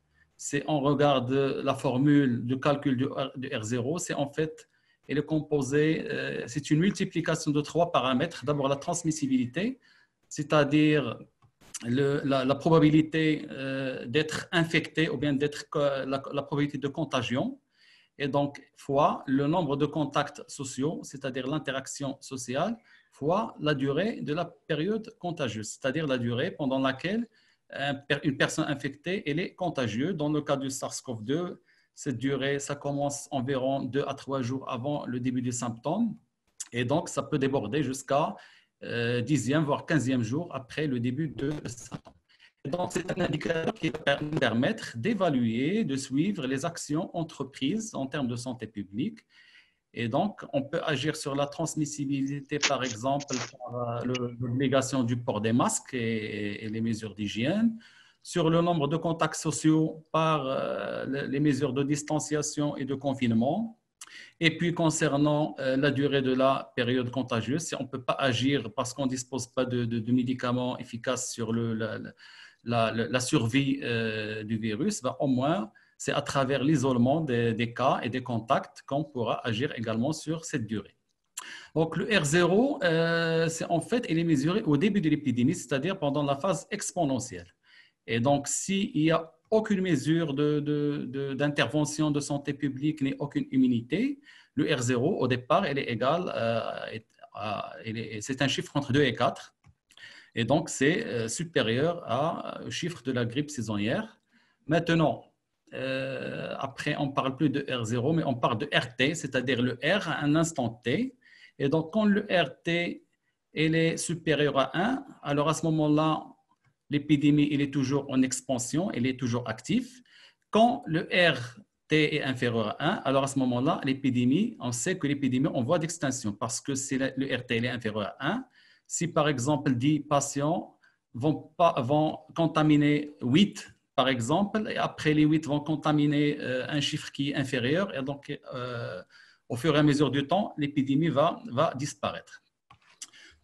On regarde la formule de calcul de R0, c'est en fait, elle est composée, c'est une multiplication de 3 paramètres. D'abord, la transmissibilité, c'est-à-dire la probabilité d'être infecté ou bien la probabilité de contagion, et donc fois le nombre de contacts sociaux, c'est-à-dire l'interaction sociale, fois la durée de la période contagieuse, c'est-à-dire la durée pendant laquelle une personne infectée elle est contagieuse. Dans le cas du SARS-CoV-2, cette durée, ça commence environ 2 à 3 jours avant le début des symptômes, et donc ça peut déborder jusqu'à 10e, voire 15e jour après le début de symptômes. Donc, c'est un indicateur qui va nous permettre d'évaluer, de suivre les actions entreprises en termes de santé publique. Et donc, on peut agir sur la transmissibilité, par exemple, par l'obligation du port des masques et les mesures d'hygiène, sur le nombre de contacts sociaux par les mesures de distanciation et de confinement. Et puis, concernant la durée de la période contagieuse, si on ne peut pas agir parce qu'on ne dispose pas de médicaments efficaces sur la survie du virus, au moins, c'est à travers l'isolement des cas et des contacts qu'on pourra agir également sur cette durée. Donc, le R0, c'est en fait, il est mesuré au début de l'épidémie, c'est-à-dire pendant la phase exponentielle. Et donc, s'il n'y a aucune mesure d'intervention de santé publique ni aucune immunité, le R0, au départ, il est égal, c'est un chiffre entre 2 et 4. Et donc, c'est supérieur au chiffre de la grippe saisonnière. Maintenant, après, on ne parle plus de R0, mais on parle de RT, c'est-à-dire le R à un instant T. Et donc, quand le RT il est supérieur à 1, alors à ce moment-là, l'épidémie il est toujours en expansion, il est toujours actif. Quand le RT est inférieur à 1, alors à ce moment-là, l'épidémie, on sait que l'épidémie est en voie d'extinction parce que le RT il est inférieur à 1. Si par exemple 10 patients vont contaminer 8, par exemple, et après les 8 vont contaminer un chiffre qui est inférieur, et donc au fur et à mesure du temps, l'épidémie va disparaître.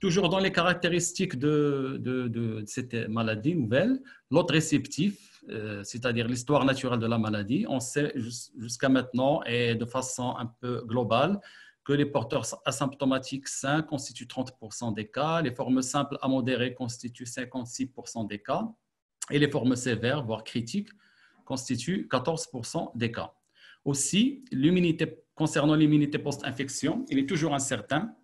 Toujours dans les caractéristiques de cette maladie nouvelle, l'ordre réceptif, c'est-à-dire l'histoire naturelle de la maladie, on sait jusqu'à maintenant et de façon un peu globale que les porteurs asymptomatiques sains constituent 30% des cas, les formes simples à modérées constituent 56% des cas et les formes sévères, voire critiques, constituent 14% des cas. Aussi, concernant l'immunité post-infection, il est toujours incertain.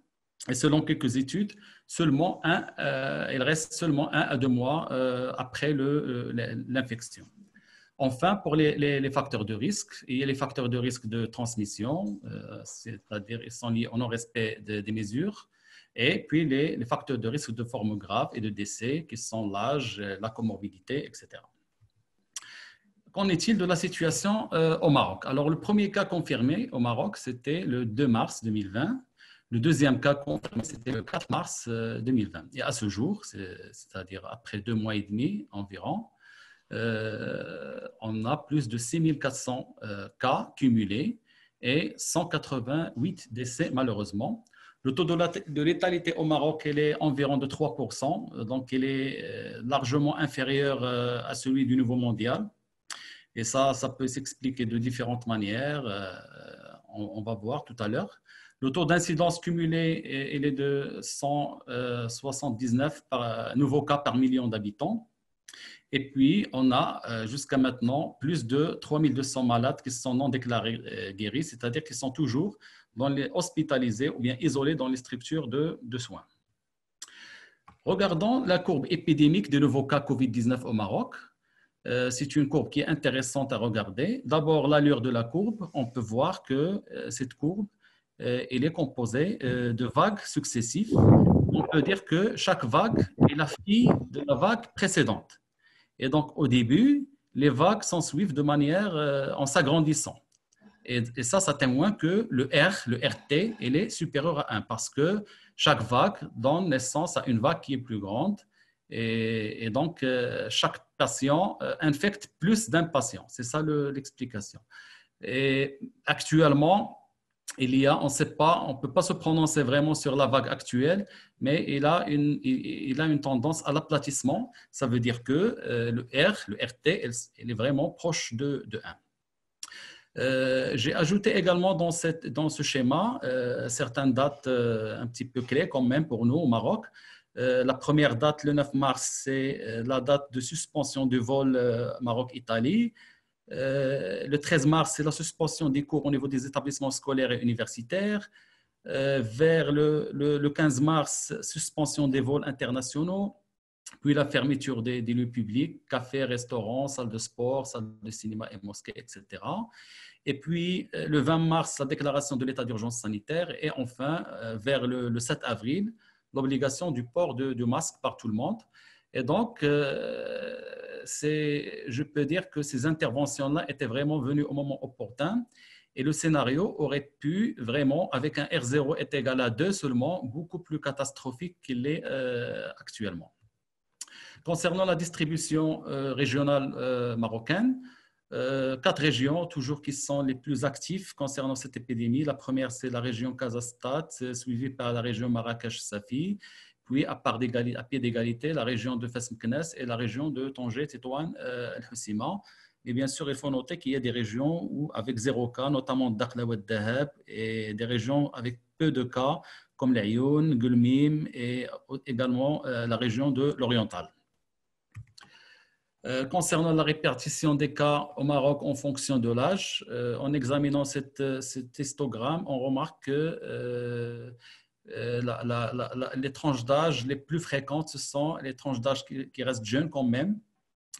Et selon quelques études, il reste seulement 1 à 2 mois après l'infection. Enfin, pour les facteurs de risque, il y a les facteurs de risque de transmission, c'est-à-dire ils sont liés au non-respect des mesures, et puis les facteurs de risque de forme grave et de décès, qui sont l'âge, la comorbidité, etc. Qu'en est-il de la situation au Maroc? Alors, le premier cas confirmé au Maroc, c'était le 2 mars 2020. Le deuxième cas confirmé, c'était le 4 mars 2020. Et à ce jour, c'est-à-dire après 2 mois et demi environ, on a plus de 6400 cas cumulés et 188 décès malheureusement. Le taux de létalité au Maroc, il est environ de 3%, donc il est largement inférieur à celui du niveau mondial. Et ça peut s'expliquer de différentes manières, on va voir tout à l'heure. Le taux d'incidence cumulé, il est de 179 nouveaux cas par million d'habitants. Et puis, on a jusqu'à maintenant plus de 3200 malades qui sont non déclarés guéris, c'est-à-dire qui sont toujours hospitalisés ou bien isolés dans les structures de soins. Regardons la courbe épidémique des nouveaux cas COVID-19 au Maroc. C'est une courbe qui est intéressante à regarder. D'abord, l'allure de la courbe, on peut voir que cette courbe, elle est composée de vagues successives. On peut dire que chaque vague est la fille de la vague précédente. Et donc, au début, les vagues s'en suivent de manière en s'agrandissant. Et ça témoigne que le RT, il est supérieur à 1 parce que chaque vague donne naissance à une vague qui est plus grande. Et donc, chaque patient infecte plus d'un patient. C'est ça l'explication. Et actuellement, on ne sait pas, on ne peut pas se prononcer vraiment sur la vague actuelle, mais il a une tendance à l'aplatissement. Ça veut dire que le RT, il est vraiment proche de 1. J'ai ajouté également dans ce schéma certaines dates un petit peu clés quand même pour nous au Maroc. La première date, le 9 mars, c'est la date de suspension du vol Maroc-Italie. Le 13 mars, c'est la suspension des cours au niveau des établissements scolaires et universitaires. Vers le 15 mars, suspension des vols internationaux, puis la fermeture des lieux publics, cafés, restaurants, salles de sport, salles de cinéma et mosquées, etc. Et puis, le 20 mars, la déclaration de l'état d'urgence sanitaire. Et enfin, vers le 7 avril, l'obligation du port de masque par tout le monde. Et donc, je peux dire que ces interventions-là étaient vraiment venues au moment opportun. Et le scénario aurait pu vraiment, avec un R0 est égal à 2 seulement, beaucoup plus catastrophique qu'il est actuellement. Concernant la distribution régionale marocaine, 4 régions toujours qui sont les plus actives concernant cette épidémie. La première, c'est la région Casa-Stade, suivie par la région Marrakech-Safi. Puis, à pied d'égalité, la région de Fès-Meknès et la région de Tanger, Tétouan, El-Hossima. Et bien sûr, il faut noter qu'il y a des régions avec 0 cas, notamment Dakhla ou Dahab, et des régions avec peu de cas, comme l'Ayoun, Gulmim et également la région de l'Oriental. Concernant la répartition des cas au Maroc en fonction de l'âge, en examinant cet histogramme, on remarque que les tranches d'âge les plus fréquentes, ce sont les tranches d'âge qui restent jeunes quand même.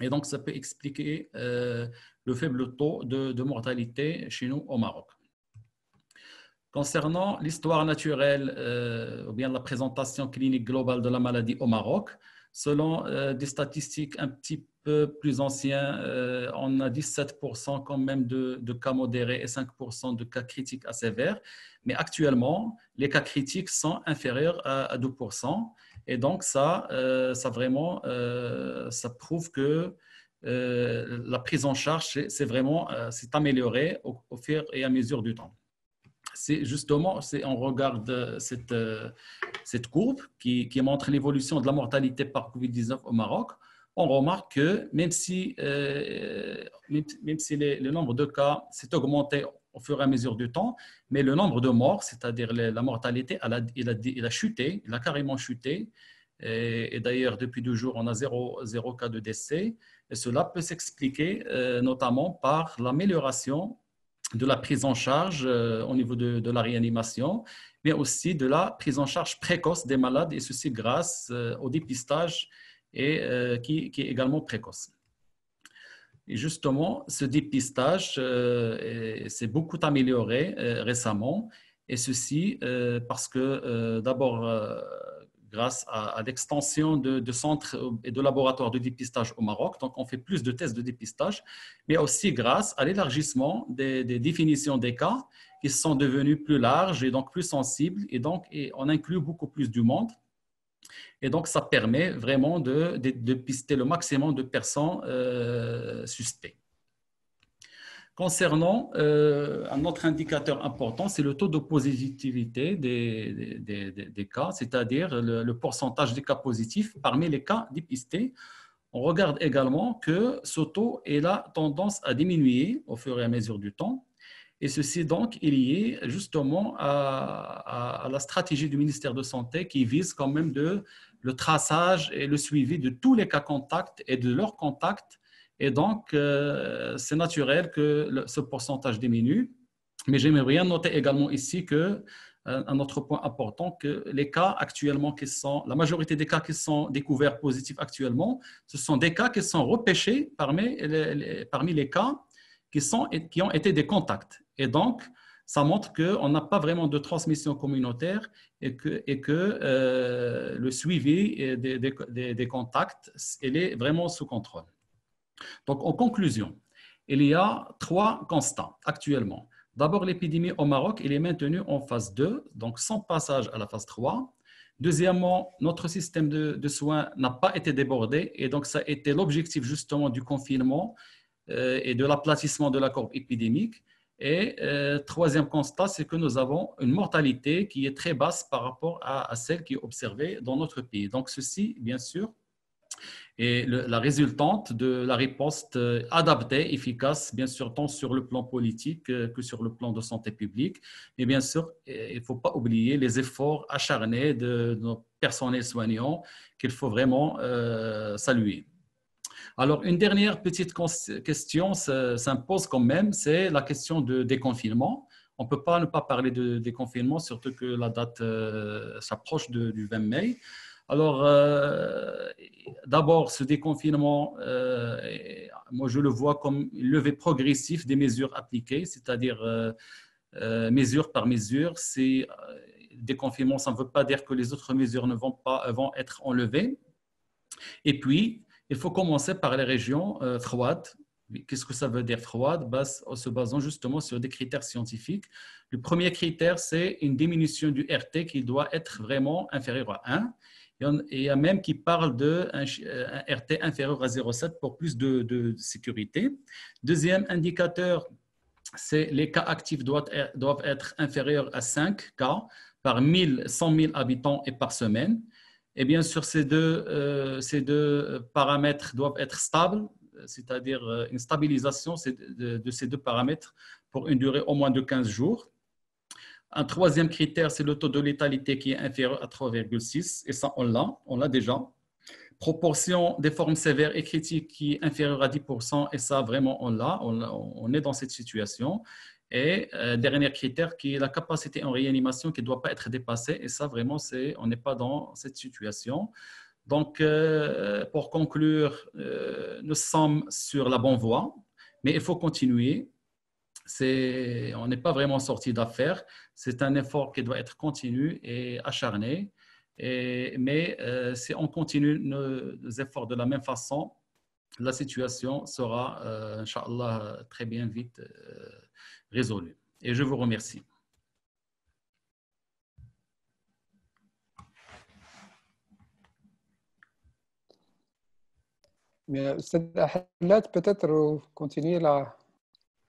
Et donc, ça peut expliquer le faible taux de mortalité chez nous au Maroc. Concernant l'histoire naturelle ou bien la présentation clinique globale de la maladie au Maroc, selon des statistiques un petit peu plus anciens, on a 17% quand même de cas modérés et 5% de cas critiques à sévères. Mais actuellement, les cas critiques sont inférieurs à 2%. Et donc, ça prouve que la prise en charge s'est améliorée au fur et à mesure du temps. c'est justement, on regarde cette courbe qui montre l'évolution de la mortalité par Covid-19 au Maroc. On remarque que même si le nombre de cas s'est augmenté au fur et à mesure du temps, mais le nombre de morts, c'est-à-dire la mortalité, il a chuté, il a carrément chuté. Et d'ailleurs, depuis 2 jours, on a zéro cas de décès. Et cela peut s'expliquer notamment par l'amélioration de la prise en charge au niveau de la réanimation, mais aussi de la prise en charge précoce des malades, et ceci grâce au dépistage qui est également précoce. Et justement, ce dépistage s'est beaucoup amélioré récemment, et ceci parce que d'abord, grâce à l'extension de centres et de laboratoires de dépistage au Maroc. Donc, on fait plus de tests de dépistage, mais aussi grâce à l'élargissement des définitions des cas qui sont devenus plus larges et donc plus sensibles. Et donc, on inclut beaucoup plus du monde. Et donc, ça permet vraiment de dépister le maximum de personnes suspectes. Concernant un autre indicateur important, c'est le taux de positivité des cas, c'est-à-dire le pourcentage des cas positifs parmi les cas dépistés. On regarde également que ce taux a tendance à diminuer au fur et à mesure du temps. Et ceci donc est lié justement à la stratégie du ministère de Santé qui vise quand même le traçage et le suivi de tous les cas contacts et de leurs contacts. Et donc, c'est naturel que ce pourcentage diminue. Mais j'aimerais bien noter également ici un autre point important, que les cas actuellement la majorité des cas qui sont découverts positifs actuellement, ce sont des cas qui sont repêchés parmi les cas qui ont été des contacts. Et donc, ça montre qu'on n'a pas vraiment de transmission communautaire et que le suivi des contacts, il est vraiment sous contrôle. Donc, en conclusion, il y a 3 constats actuellement. D'abord, l'épidémie au Maroc, elle est maintenue en phase 2, donc sans passage à la phase 3. Deuxièmement, notre système de soins n'a pas été débordé et donc ça a été l'objectif justement du confinement et de l'aplatissement de la courbe épidémique. Et troisième constat, c'est que nous avons une mortalité qui est très basse par rapport à celle qui est observée dans notre pays. Donc, ceci, bien sûr, et la résultante de la riposte adaptée, efficace, bien sûr, tant sur le plan politique que sur le plan de santé publique. Mais bien sûr, il ne faut pas oublier les efforts acharnés de nos personnels soignants qu'il faut vraiment saluer. Alors, une dernière petite question s'impose quand même, c'est la question de déconfinement. On ne peut pas ne pas parler de déconfinement, surtout que la date s'approche du 20 mai. Alors, d'abord, ce déconfinement, moi, je le vois comme une levée progressive des mesures appliquées, c'est-à-dire mesure par mesure. Déconfinement, ça ne veut pas dire que les autres mesures ne vont être enlevées. Et puis, il faut commencer par les régions froides. Qu'est-ce que ça veut dire froide? En se basant justement sur des critères scientifiques. Le premier critère, c'est une diminution du RT qui doit être vraiment inférieur à 1. Et il y a même qui parle d'un RT inférieur à 0,7 pour plus de sécurité. Deuxième indicateur, c'est les cas actifs doivent être inférieurs à 5 cas par 100 000 habitants et par semaine. Et bien sûr, ces deux paramètres doivent être stables, c'est-à-dire une stabilisation de ces 2 paramètres pour une durée au moins de 15 jours. Un troisième critère, c'est le taux de létalité qui est inférieur à 3,6, et ça, on l'a déjà. Proportion des formes sévères et critiques qui est inférieure à 10%, et ça, vraiment, on est dans cette situation. Et dernier critère qui est la capacité en réanimation qui ne doit pas être dépassée, et ça, vraiment, on n'est pas dans cette situation. Donc, pour conclure, nous sommes sur la bonne voie, mais il faut continuer. On n'est pas vraiment sorti d'affaire. C'est un effort qui doit être continu et acharné. Mais si on continue nos efforts de la même façon, la situation sera, Inch'Allah, très bien vite résolue. Et je vous remercie. Mais peut-être continuer la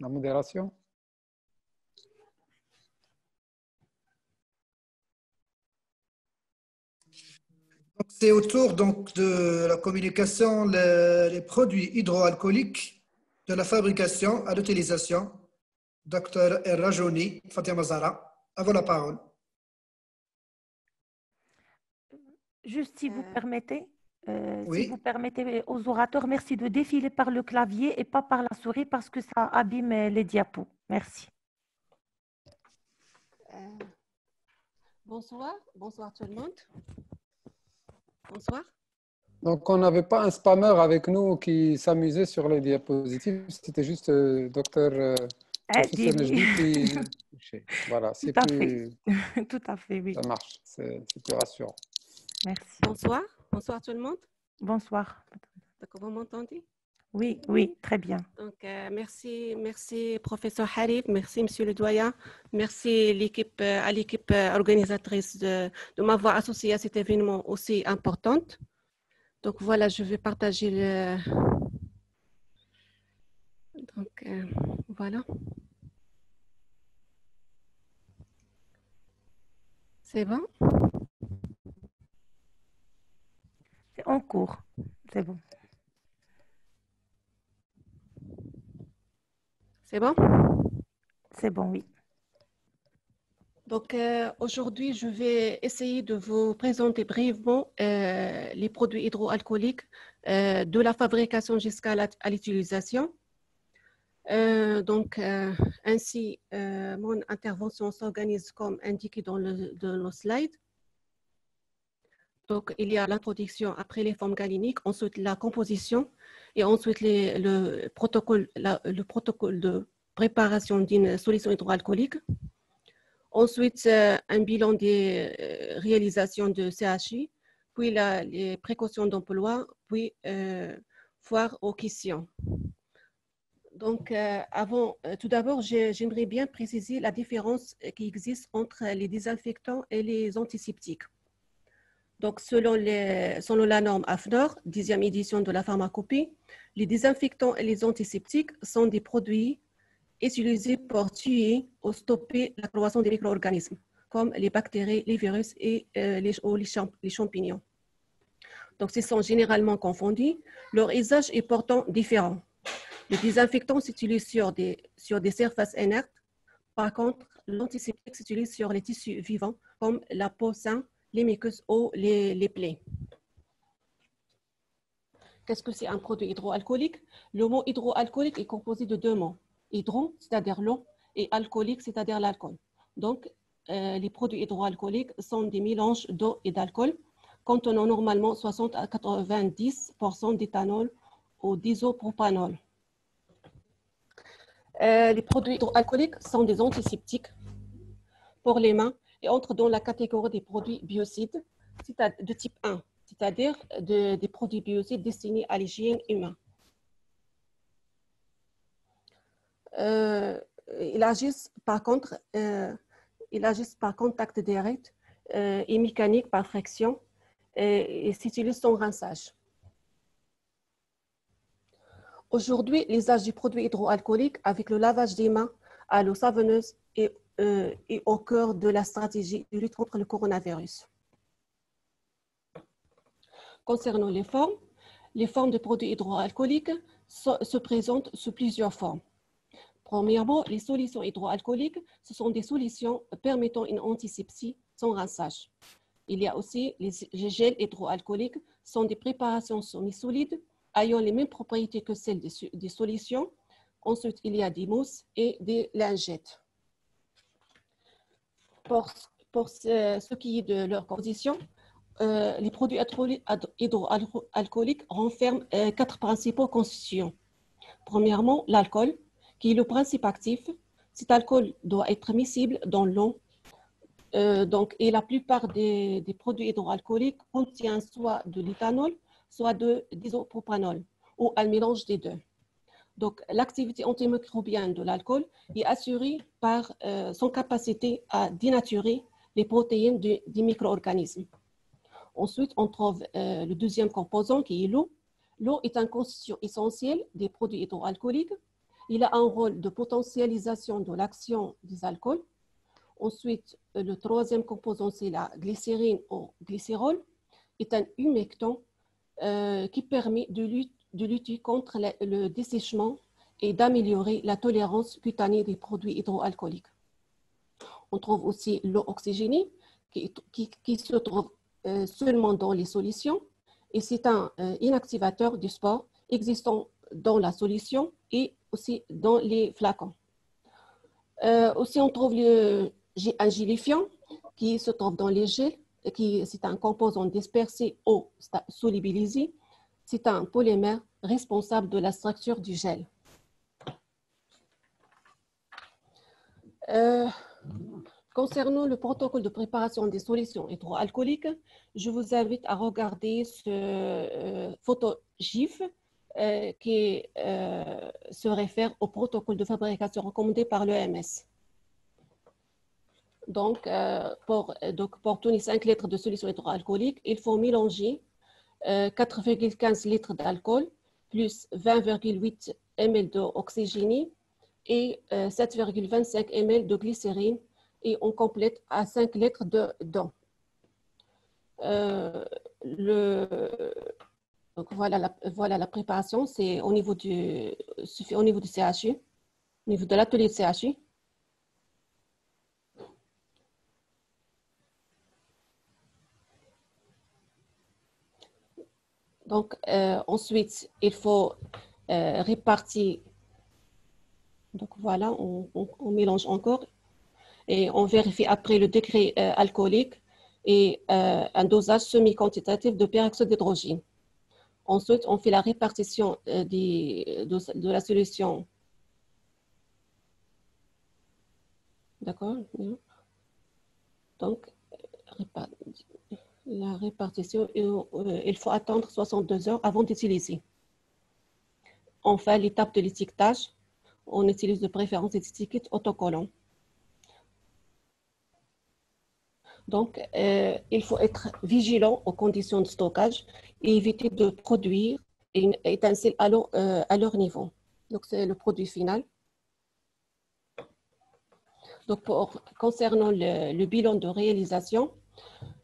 modération. C'est autour donc, de la communication, les produits hydroalcooliques, de la fabrication à l'utilisation. Docteur Rajouni, Fatima Zahra, à vous la parole. Juste si vous permettez, Oui. si vous permettez aux orateurs, merci de défiler par le clavier et pas par la souris parce que ça abîme les diapos. Merci. Bonsoir tout le monde. Bonsoir. Donc, on n'avait pas un spammer avec nous qui s'amusait sur les diapositives. C'était juste docteur professeur Nejdi qui... Voilà, c'est plus... Tout à fait, oui. Ça marche, c'est plus rassurant. Merci. Bonsoir tout le monde. Bonsoir. D'accord, vous m'entendez? Oui, oui, très bien. Donc, merci professeur Harib, merci monsieur le doyen, merci à l'équipe organisatrice de m'avoir associé à cet événement aussi important. Donc voilà, je vais partager le... Donc voilà. C'est bon? C'est en cours, c'est bon. C'est bon? C'est bon, oui. Donc, aujourd'hui, je vais essayer de vous présenter brièvement les produits hydroalcooliques de la fabrication jusqu'à l'utilisation. Ainsi, mon intervention s'organise comme indiqué dans le slide. Donc, il y a l'introduction après les formes galéniques, ensuite la composition et ensuite le protocole de préparation d'une solution hydroalcoolique. Ensuite, un bilan des réalisations de CHI, puis les précautions d'emploi, puis foire aux questions. Donc, tout d'abord, j'aimerais bien préciser la différence qui existe entre les désinfectants et les antiseptiques. Donc, selon la norme AFNOR, 10e édition de la pharmacopée, les désinfectants et les antiseptiques sont des produits utilisés pour tuer ou stopper la croissance des micro-organismes, comme les bactéries, les virus et les champignons. Donc, ces sont généralement confondus. Leur usage est pourtant différent. Le désinfectant s'utilise sur des surfaces inertes. Par contre, l'antiseptique s'utilise sur les tissus vivants, comme la peau saine, les muqueuses ou les plaies. Qu'est-ce que c'est un produit hydroalcoolique? Le mot hydroalcoolique est composé de deux mots. Hydro, c'est-à-dire l'eau, et alcoolique, c'est-à-dire l'alcool. Donc, les produits hydroalcooliques sont des mélanges d'eau et d'alcool contenant normalement 60 à 90% d'éthanol ou d'isopropanol. Les produits hydroalcooliques sont des antiseptiques pour les mains et entrent dans la catégorie des produits biocides de type 1, c'est-à-dire des produits biocides destinés à l'hygiène humaine. Ils agissent par contact direct et mécanique par friction et s'utilisent sans rinçage. Aujourd'hui, l'usage du produit hydroalcoolique avec le lavage des mains à l'eau savonneuse est au cœur de la stratégie de lutte contre le coronavirus. Concernant les formes de produits hydroalcooliques se présentent sous plusieurs formes. Premièrement, les solutions hydroalcooliques, ce sont des solutions permettant une antisepsie sans rinçage. Il y a aussi les gels hydroalcooliques, sont des préparations semi-solides ayant les mêmes propriétés que celles des solutions. Ensuite, il y a des mousses et des lingettes. Pour ce qui est de leur composition, les produits hydroalcooliques renferment 4 principaux constituants. Premièrement, l'alcool, qui est le principe actif. Cet alcool doit être miscible dans l'eau. Et la plupart des produits hydroalcooliques contiennent soit de l'éthanol, soit de l'isopropanol, ou un mélange des deux. Donc, l'activité antimicrobienne de l'alcool est assurée par son capacité à dénaturer les protéines des micro-organismes. Ensuite, on trouve le deuxième composant qui est l'eau. L'eau est un constituant essentiel des produits hydroalcooliques. Il a un rôle de potentialisation de l'action des alcools. Ensuite, le troisième composant, c'est la glycérine ou glycérol, est un humectant qui permet de lutter contre le dessèchement et d'améliorer la tolérance cutanée des produits hydroalcooliques. On trouve aussi l'eau oxygénée qui se trouve seulement dans les solutions et c'est un inactivateur du sport existant dans la solution et aussi dans les flacons. Aussi, on trouve un gélifiant qui se trouve dans les gels, c'est un composant dispersé ou solubilisé. C'est un polymère responsable de la structure du gel. Concernant le protocole de préparation des solutions hydroalcooliques, je vous invite à regarder ce photo GIF qui se réfère au protocole de fabrication recommandé par l'OMS. Donc, pour tenir 5 litres de solution hydroalcoolique, il faut mélanger 4,15 litres d'alcool plus 20,8 ml d'eau oxygénée et 7,25 ml de glycérine et on complète à 5 litres d'eau. Donc voilà la préparation, c'est au niveau du CHU, au niveau de l'atelier de CHU. Donc ensuite, il faut répartir. Donc voilà, on mélange encore et on vérifie après le degré alcoolique et un dosage semi-quantitatif de peroxyde d'hydrogène. Ensuite, on fait la répartition de la solution. D'accord? Donc, la répartition, il faut attendre 62 heures avant d'utiliser. Enfin, l'étape de l'étiquetage, on utilise de préférence des étiquettes autocollants. Donc, il faut être vigilant aux conditions de stockage et éviter de produire une étincelle à leur niveau. Donc, c'est le produit final. Donc, concernant le bilan de réalisation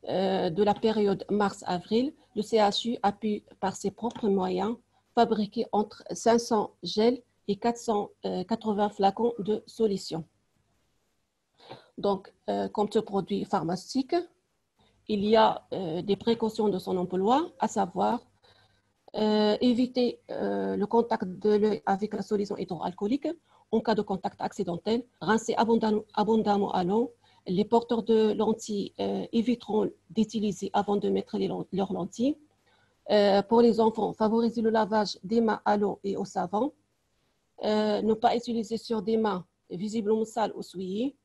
de la période mars-avril, le CHU a pu, par ses propres moyens, fabriquer entre 500 gels et 480 flacons de solution. Donc, comme ce produit pharmaceutique, il y a des précautions de son emploi, à savoir éviter le contact de l'œil avec la solution hydroalcoolique. En cas de contact accidentel, rincer abondamment à l'eau. Les porteurs de lentilles éviteront d'utiliser avant de mettre leurs lentilles. Pour les enfants, favoriser le lavage des mains à l'eau et au savon. Ne pas utiliser sur des mains visiblement sales ou souillées,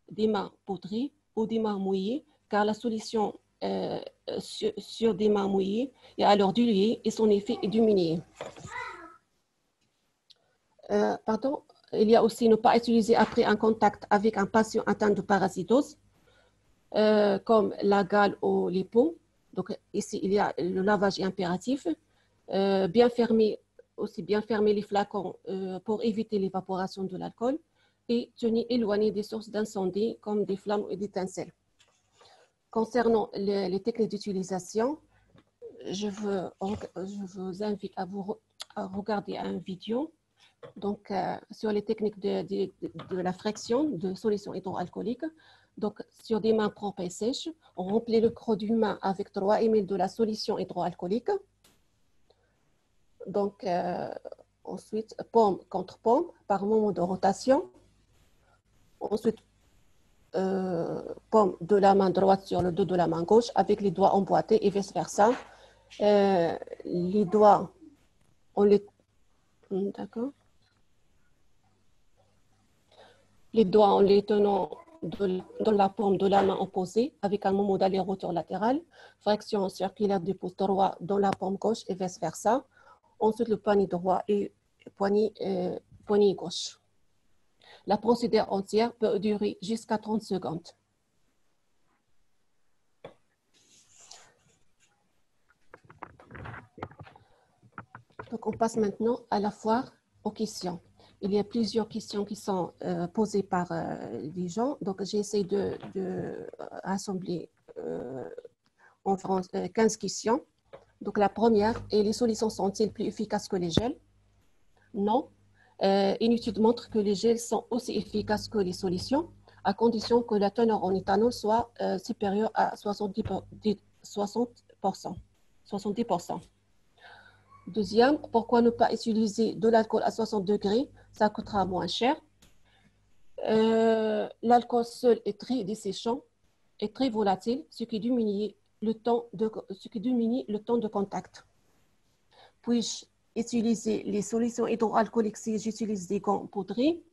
des mains poudrées ou des mains mouillées, car la solution sur des mains mouillées est alors diluée et son effet est diminué. Il y a aussi ne pas utiliser après un contact avec un patient atteint de parasitose, comme la gale ou les peaux. Donc ici, il y a le lavage est impératif. Bien fermer les flacons pour éviter l'évaporation de l'alcool et tenir éloigné des sources d'incendie comme des flammes et des étincelles. Concernant les techniques d'utilisation, je vous invite à regarder une vidéo donc, sur les techniques de la fraction de solution hydroalcoolique. Donc, sur des mains propres et sèches, on remplit le creux d'une main avec 3 ml de la solution hydroalcoolique. Donc, ensuite, paume contre paume par moment de rotation. Ensuite, paume de la main droite sur le dos de la main gauche avec les doigts emboîtés et vice-versa. Les doigts, on les... D'accord. Les doigts en les tenant dans la paume de la main opposée avec un moment d'aller-retour latéral. Fraction circulaire du pouce droit dans la paume gauche et vice-versa. Ensuite, le poignet droit et poignet gauche. La procédure entière peut durer jusqu'à 30 secondes. Donc, on passe maintenant à la foire aux questions. Il y a plusieurs questions qui sont posées par les gens. Donc, j'essaie de rassembler environ 15 questions. Donc, la première, et les solutions sont-elles plus efficaces que les gels? Non. Une étude montre que les gels sont aussi efficaces que les solutions, à condition que la teneur en éthanol soit supérieure à 70%. Deuxième, pourquoi ne pas utiliser de l'alcool à 60 degrés? Ça coûtera moins cher. L'alcool seul est très desséchant et très volatile, ce qui diminue le temps de contact. Puis-je utiliser les solutions hydroalcooliques si j'utilise des gants poudrés?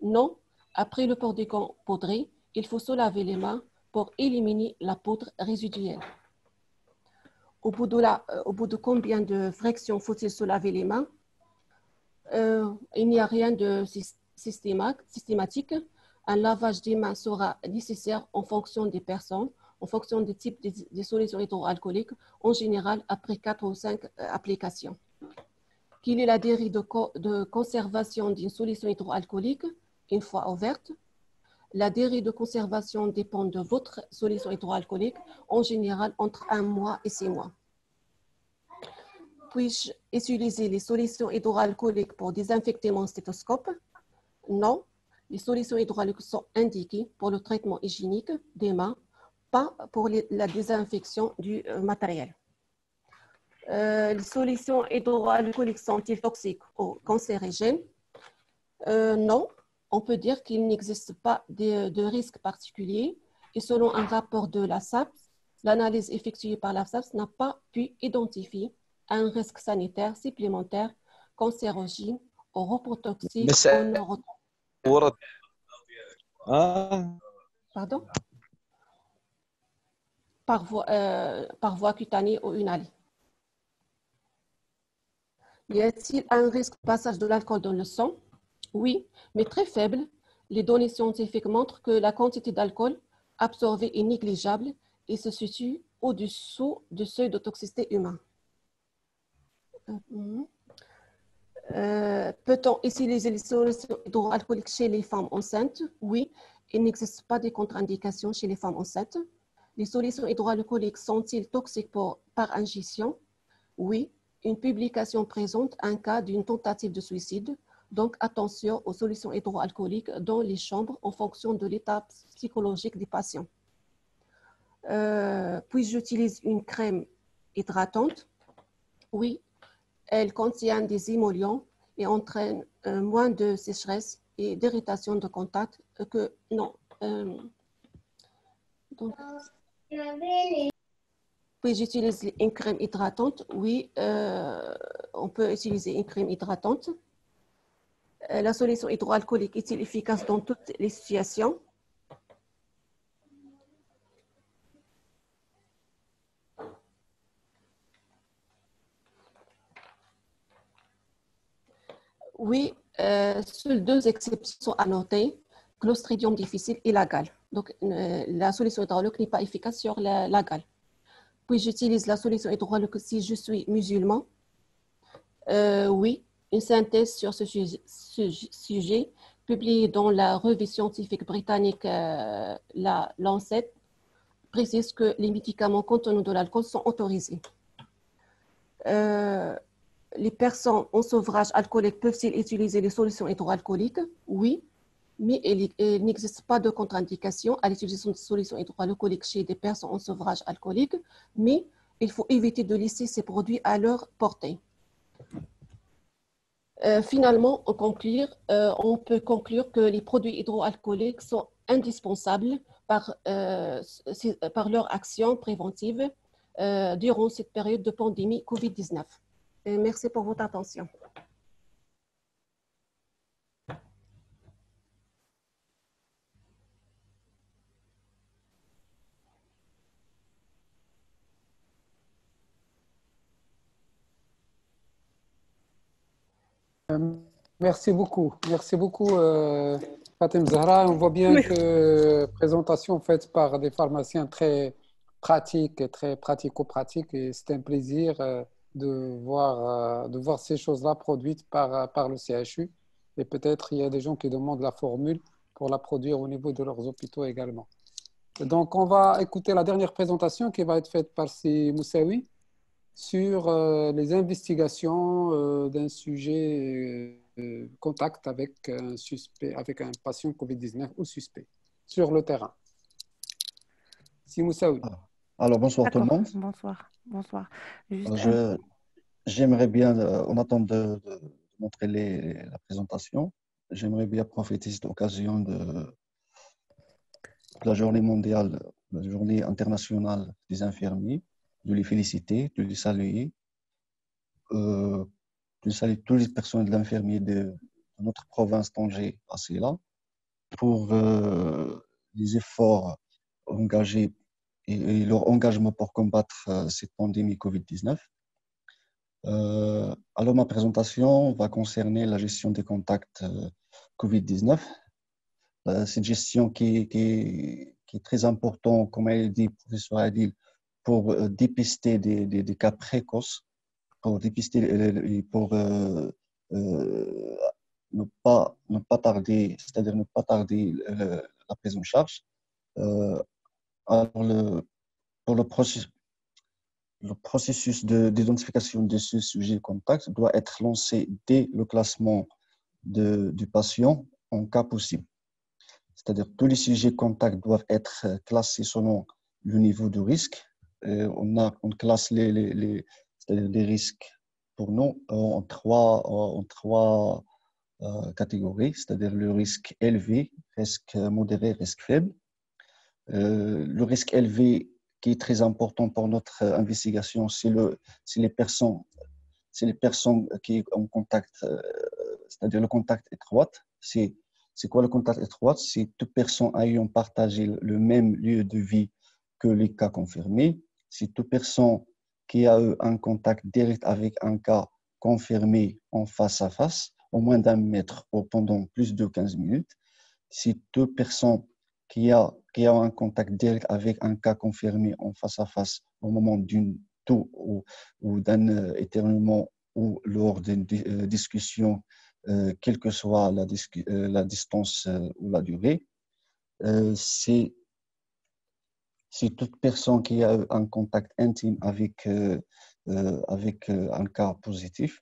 Non. Après le port des gants poudrés, il faut se laver les mains pour éliminer la poudre résiduelle. Au bout de combien de frictions faut-il se laver les mains? Il n'y a rien de systématique. Un lavage des mains sera nécessaire en fonction des personnes, en fonction des types de solutions hydroalcooliques, en général après 4 ou 5 applications. Quelle est la durée de conservation d'une solution hydroalcoolique une fois ouverte? La durée de conservation dépend de votre solution hydroalcoolique, en général entre 1 mois et 6 mois. Puis-je utiliser les solutions hydroalcooliques pour désinfecter mon stéthoscope? Non. Les solutions hydroalcooliques sont indiquées pour le traitement hygiénique des mains, pas pour la désinfection du matériel. Les solutions hydroalcooliques sont-elles toxiques ou cancérigènes? Non. On peut dire qu'il n'existe pas de risque particulier et selon un rapport de la SAPS, l'analyse effectuée par la SAPS n'a pas pu identifier un risque sanitaire supplémentaire cancérogène ou reprotoxique ou neurotoxique. Pardon? Par voie cutanée ou inhalée. Y a-t-il un risque de passage de l'alcool dans le sang? Oui, mais très faible. Les données scientifiques montrent que la quantité d'alcool absorbée est négligeable et se situe au-dessous du seuil de toxicité humain. Peut-on utiliser les solutions hydroalcooliques chez les femmes enceintes? Oui, il n'existe pas de contre-indications chez les femmes enceintes. Les solutions hydroalcooliques sont-ils toxiques par ingestion? Oui, une publication présente un cas d'une tentative de suicide. Donc, attention aux solutions hydroalcooliques dans les chambres en fonction de l'état psychologique des patients. Puis, j'utilise une crème hydratante. Oui, elle contient des émollients et entraîne moins de sécheresse et d'irritation de contact que non. Puis j'utilise une crème hydratante. Oui, on peut utiliser une crème hydratante. La solution hydroalcoolique est-elle efficace dans toutes les situations? Oui, seules 2 exceptions sont à noter, Clostridium difficile et la gale. Donc, la solution hydroalcoolique n'est pas efficace sur la gale. Puis, j'utilise la solution hydroalcoolique si je suis musulman. Oui, une synthèse sur ce sujet publiée dans la revue scientifique britannique la Lancet précise que les médicaments contenant de l'alcool sont autorisés. Les personnes en sevrage alcoolique peuvent-ils utiliser les solutions hydroalcooliques? Oui, mais il n'existe pas de contre-indication à l'utilisation de solutions hydroalcooliques chez des personnes en sevrage alcoolique, mais il faut éviter de laisser ces produits à leur portée. Finalement, on peut conclure que les produits hydroalcooliques sont indispensables par leur action préventive durant cette période de pandémie COVID-19. Merci pour votre attention. Merci beaucoup. Merci beaucoup, Fatem Zahra. On voit bien que présentation faite par des pharmaciens très pratiques et très pratico-pratiques. Et c'est un plaisir de voir ces choses-là produites par le CHU. Et peut-être il y a des gens qui demandent la formule pour la produire au niveau de leurs hôpitaux également. Donc, on va écouter la dernière présentation qui va être faite par Si Moussaoui sur les investigations d'un sujet contact avec un suspect, avec un patient COVID-19 ou suspect sur le terrain. Si Moussaoui. Alors, bonsoir tout le D'accord, monde. bonsoir. Bonsoir. Juste J'aimerais bien, en attendant de montrer la présentation, j'aimerais bien profiter de cette occasion de la journée mondiale, la journée internationale des infirmiers, de les féliciter, de les saluer, de saluer toutes les personnes de l'infirmier de notre province Tanger passées là, pour les efforts engagés et leur engagement pour combattre cette pandémie Covid-19. Alors, ma présentation va concerner la gestion des contacts Covid-19. Cette gestion qui est très importante, comme a dit le professeur Adil, pour dépister des cas précoces, pour dépister et pour ne pas tarder, c'est-à-dire ne pas tarder la prise en charge. Alors, pour le processus d'identification de ce sujet contact doit être lancé dès le classement du patient en cas possible. C'est-à-dire que tous les sujets contacts doivent être classés selon le niveau de risque. On classe les risques pour nous en trois catégories, c'est-à-dire le risque élevé, risque modéré, risque faible. Le risque élevé qui est très important pour notre investigation, c'est les personnes qui ont en contact, c'est-à-dire le contact étroit. C'est quoi le contact étroit? C'est toute personne ayant partagé le même lieu de vie que les cas confirmés. C'est toute personne qui a eu un contact direct avec un cas confirmé en face à face, au moins d'1 mètre ou pendant plus de 15 minutes. C'est toute personne qui a un contact direct avec un cas confirmé en face à face au moment d'une toux ou d'un éternuement ou lors d'une discussion, quelle que soit la distance ou la durée. C'est toute personne qui a un contact intime avec un cas positif.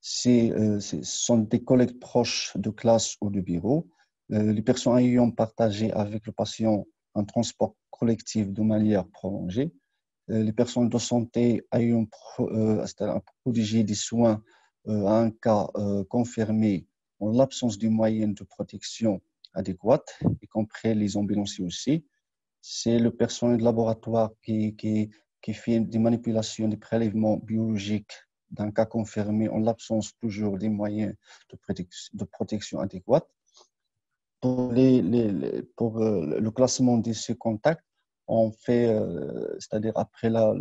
Ce sont des collègues proches de classe ou de bureau. Les personnes ayant partagé avec le patient un transport collectif de manière prolongée. Les personnes de santé ayant prodigué des soins à un cas confirmé en l'absence de moyens de protection adéquates, y compris les ambulanciers aussi. C'est le personnel de laboratoire qui fait des manipulations, des prélèvements biologiques d'un cas confirmé en l'absence toujours des moyens de protection adéquats. Pour le classement de ces contacts, on fait, c'est-à-dire après la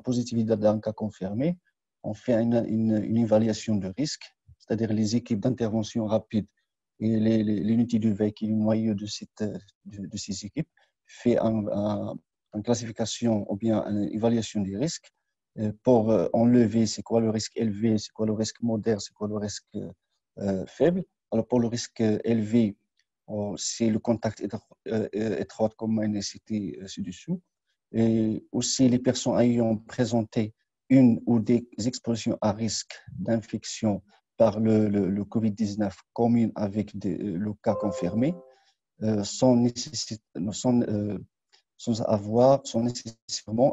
positivité d'un cas confirmé, on fait une évaluation de risque, c'est-à-dire les équipes d'intervention rapide et l'unité de veille qui est le noyau de ces équipes fait une classification ou bien une évaluation des risques pour enlever c'est quoi le risque élevé, c'est quoi le risque modéré, c'est quoi le risque faible. Alors pour le risque élevé, c'est le contact étroit comme on a cité ci-dessous. Et aussi les personnes ayant présenté une ou des expositions à risque d'infection par le COVID-19 commune avec le cas confirmé, sans nécessairement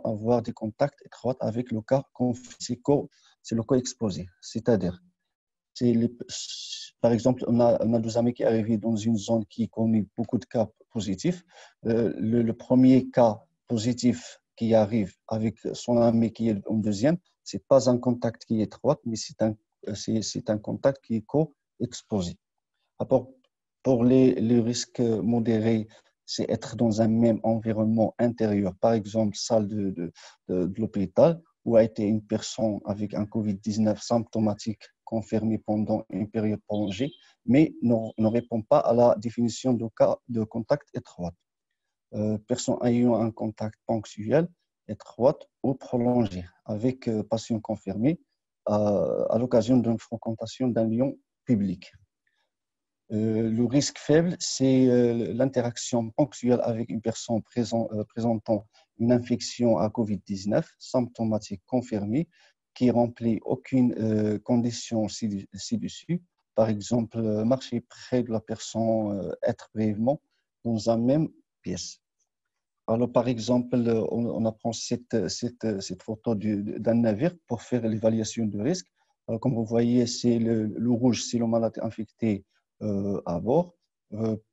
avoir des contacts étroits avec le cas confirmé. C'est le cas exposé. C'est-à-dire, par exemple, on a deux amis qui arrivent dans une zone qui connaît beaucoup de cas positifs. Le premier cas positif qui arrive avec son ami qui est en deuxième, ce n'est pas un contact qui est étroit, mais c'est un contact qui est co-exposé. Pour les risques modérés, c'est être dans un même environnement intérieur, par exemple, salle de l'hôpital, où a été une personne avec un COVID-19 symptomatique confirmé pendant une période prolongée, mais ne répond pas à la définition de cas de contact étroit. Personne ayant un contact ponctuel, étroit ou prolongé avec patient confirmé à l'occasion d'une fréquentation d'un lieu public. Le risque faible, c'est l'interaction ponctuelle avec une personne présentant une infection à COVID-19, symptomatique confirmée, qui remplit aucune condition ci-dessus. Par exemple, marcher près de la personne, être brièvement dans la même pièce. Alors, par exemple, on apprend cette photo d'un navire pour faire l'évaluation du risque. Alors, comme vous voyez, c'est le rouge, c'est le malade infecté à bord.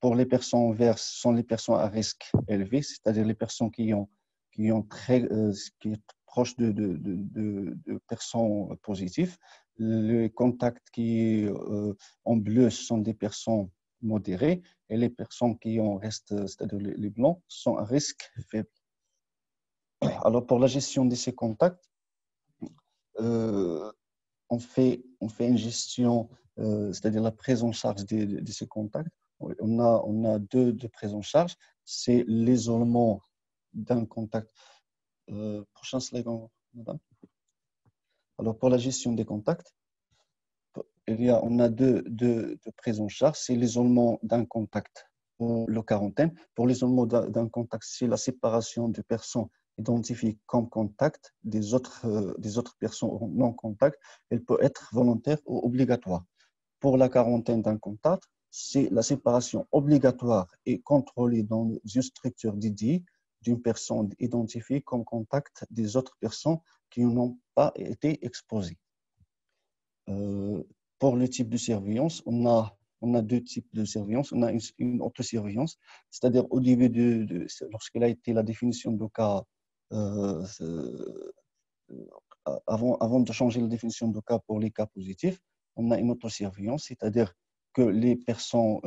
Pour les personnes vertes, ce sont les personnes à risque élevé, c'est-à-dire les personnes qui sont proches de personnes positives. Les contacts qui en bleu sont des personnes modérées et les personnes qui restent, c'est-à-dire les blancs, sont à risque faible. Alors, pour la gestion de ces contacts, on fait une gestion, c'est-à-dire la prise en charge de ces contacts. On a deux prises en charge. C'est l'isolement d'un contact. Prochain slide, madame. Alors, pour la gestion des contacts, on a deux prises en charge. C'est l'isolement d'un contact pour la quarantaine. Pour l'isolement d'un contact, c'est la séparation de personnes identifiées comme contact des autres personnes non contact. Elle peut être volontaire ou obligatoire. Pour la quarantaine d'un contact, c'est la séparation obligatoire et contrôlée dans une structure dédiée d'une personne identifiée comme contact des autres personnes qui n'ont pas été exposées. Pour le type de surveillance, on a deux types de surveillance. On a une autosurveillance, c'est-à-dire au début lorsqu'elle a été la définition de cas, avant de changer la définition de cas pour les cas positifs, on a une autosurveillance, c'est-à-dire que les personnes,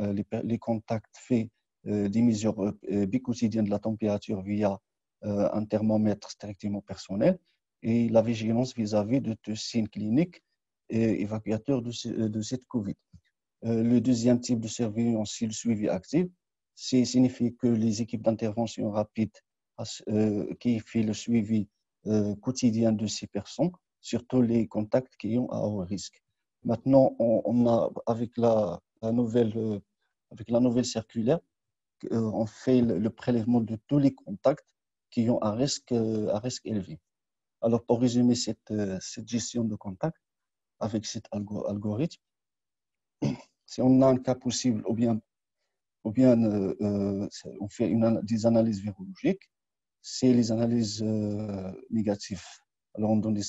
les contacts faits des mesures biquotidiennes de la température via un thermomètre strictement personnel et la vigilance vis-à-vis de signes cliniques et évacuateurs de cette COVID. Le deuxième type de surveillance, c'est le suivi actif. C'est signifie que les équipes d'intervention rapide qui font le suivi quotidien de ces personnes, surtout les contacts qui ont à haut risque. Maintenant, on a, avec la nouvelle circulaire, on fait le prélèvement de tous les contacts qui ont un risque élevé. Alors, pour résumer cette gestion de contact avec cet algorithme, si on a un cas possible, ou bien on fait des analyses virologiques, c'est les analyses négatives. Alors, on donne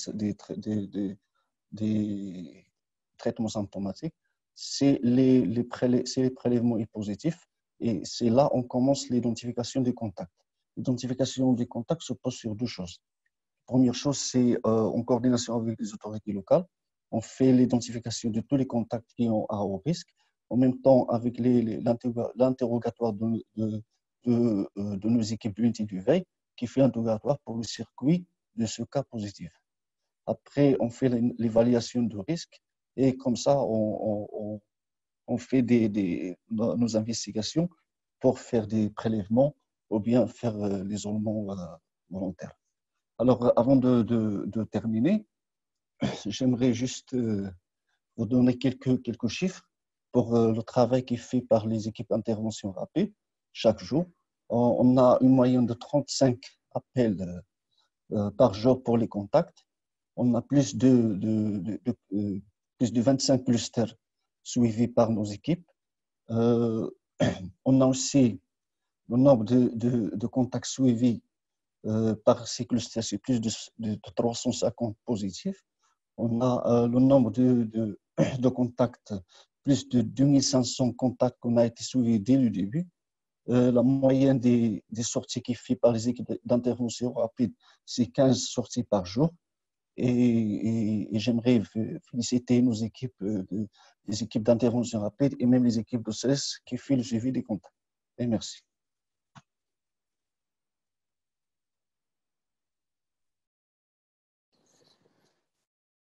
des traitements symptomatiques. C'est les prélèvements positifs. Et c'est là on commence l'identification des contacts. L'identification des contacts se pose sur deux choses. La première chose, c'est en coordination avec les autorités locales. On fait l'identification de tous les contacts qui ont à haut risque. En même temps, avec l'interrogatoire de nos équipes de l'unité du veille, qui fait l'interrogatoire pour le circuit de ce cas positif. Après, on fait l'évaluation du risque et comme ça, on fait nos investigations pour faire des prélèvements ou bien faire l'isolement volontaire. Alors, avant de terminer, j'aimerais juste vous donner quelques chiffres pour le travail qui est fait par les équipes d'intervention rapide chaque jour. On a une moyenne de 35 appels par jour pour les contacts. On a plus de 25 clusters suivis par nos équipes. On a aussi le nombre de contacts suivis par ces clusters, c'est plus de 350 positifs. On a le nombre de contacts, plus de 2500 contacts qu'on a été suivis dès le début. La moyenne des sorties qui est faite par les équipes d'intervention rapide, c'est 15 sorties par jour. Et j'aimerais féliciter nos équipes, les équipes d'intervention rapide et même les équipes de CES qui font le suivi des contacts. Et merci.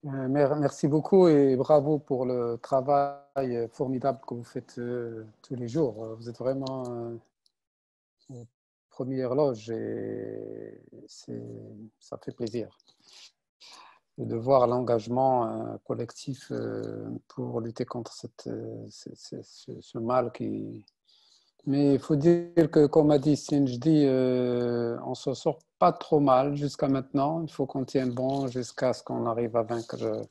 Merci beaucoup et bravo pour le travail formidable que vous faites tous les jours. Vous êtes vraiment aux premières loges et ça fait plaisir. de voir l'engagement collectif pour lutter contre ce mal qui... Mais il faut dire que, comme a dit Sinjdi, on ne se sort pas trop mal jusqu'à maintenant. Il faut qu'on tienne bon jusqu'à ce qu'on arrive à vaincre,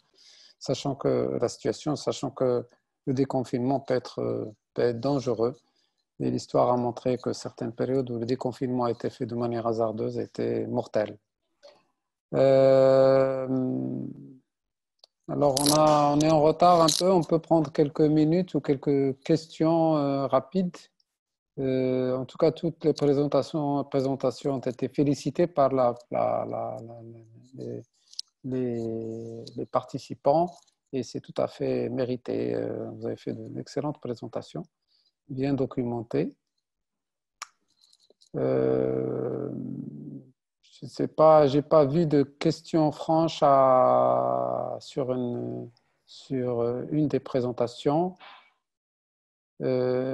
sachant que la situation, sachant que le déconfinement peut être dangereux. Et l'histoire a montré que certaines périodes où le déconfinement a été fait de manière hasardeuse étaient mortelles. Alors, on est en retard un peu. On peut prendre quelques minutes ou quelques questions rapides. En tout cas, toutes les présentations ont été félicitées par les participants et c'est tout à fait mérité. Vous avez fait d'excellentes présentations, bien documentées. Je ne sais pas, je n'ai pas vu de questions franches sur une des présentations.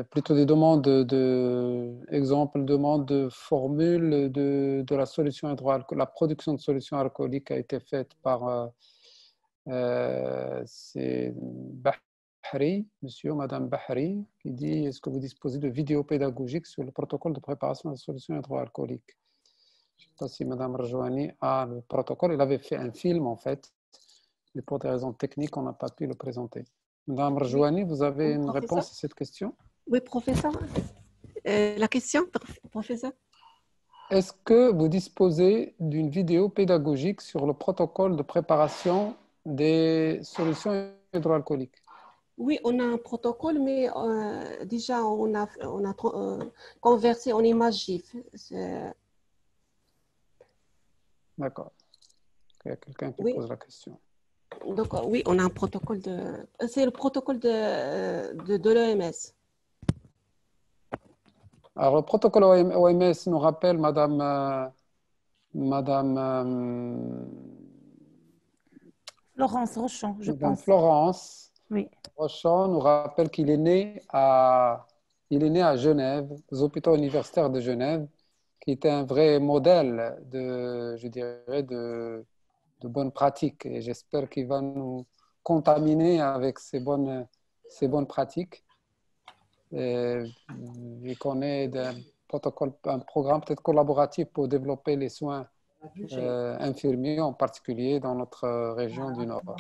Plutôt des demandes demandes de formules de la solution hydroalcoolique. La production de solution alcoolique a été faite par c'est Bahri, monsieur ou madame Bahri, qui dit: est-ce que vous disposez de vidéos pédagogiques sur le protocole de préparation de la solution hydroalcoolique? Je ne sais pas si madame Rajouani a le protocole. Elle avait fait un film en fait, mais pour des raisons techniques, on n'a pas pu le présenter. Madame Rajouani, vous avez une réponse à cette question? Oui, professeur. La question, professeur? Est-ce que vous disposez d'une vidéo pédagogique sur le protocole de préparation des solutions hydroalcooliques? Oui, on a un protocole, mais déjà, on a conversé en image GIF. D'accord. Il y a quelqu'un qui pose la question. Donc, oui, on a un protocole c'est le protocole de l'OMS. Alors, le protocole OMS nous rappelle, Madame Florence Rochon, je Madame pense. Florence Oui. Rochon nous rappelle qu'il est né à Genève, aux hôpitaux universitaires de Genève, qui était un vrai modèle je dirais, de bonnes pratiques. Et j'espère qu'il va nous contaminer avec ces bonnes pratiques. Et qu'on ait un programme peut-être collaboratif pour développer les soins infirmiers, en particulier dans notre région du Nord.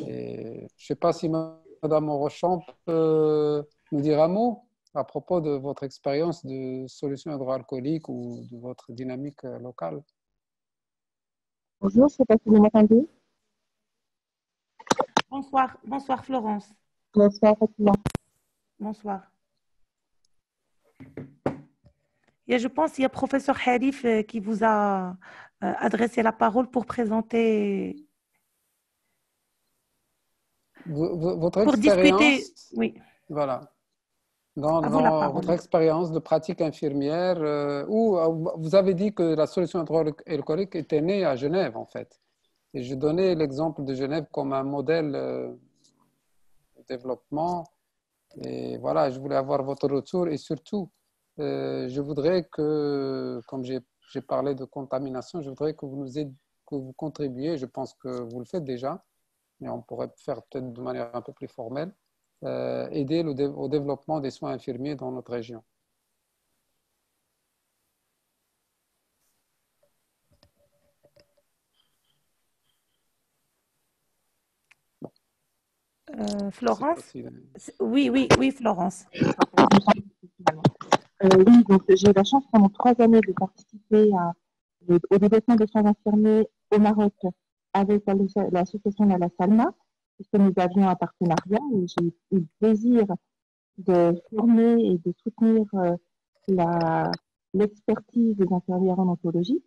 Et je ne sais pas si Mme Rochon peut nous dire un mot à propos de votre expérience de solution hydroalcoolique ou de votre dynamique locale. Bonjour, je ne sais pas si vous m'entendez. Bonsoir Florence. Bonsoir Fatima. Bonsoir. Et je pense qu'il y a professeur Harif qui vous a adressé la parole pour présenter. Votre pour expérience, discuter, oui. Voilà. Dans votre expérience de pratique infirmière, où vous avez dit que la solution hydroalcoolique était née à Genève, en fait. Et je donnais l'exemple de Genève comme un modèle de développement. Et voilà, je voulais avoir votre retour. Et surtout, je voudrais que, comme j'ai parlé de contamination, je voudrais que vous contribuiez, je pense que vous le faites déjà, mais on pourrait faire peut-être de manière un peu plus formelle, aider au développement des soins infirmiers dans notre région. Florence? Oui, Florence. Oui, donc j'ai eu la chance pendant 3 années de participer au développement des soins infirmiers au Maroc avec l'association La Salma, puisque nous avions un partenariat et j'ai eu le plaisir de former et de soutenir l'expertise des infirmières en oncologie.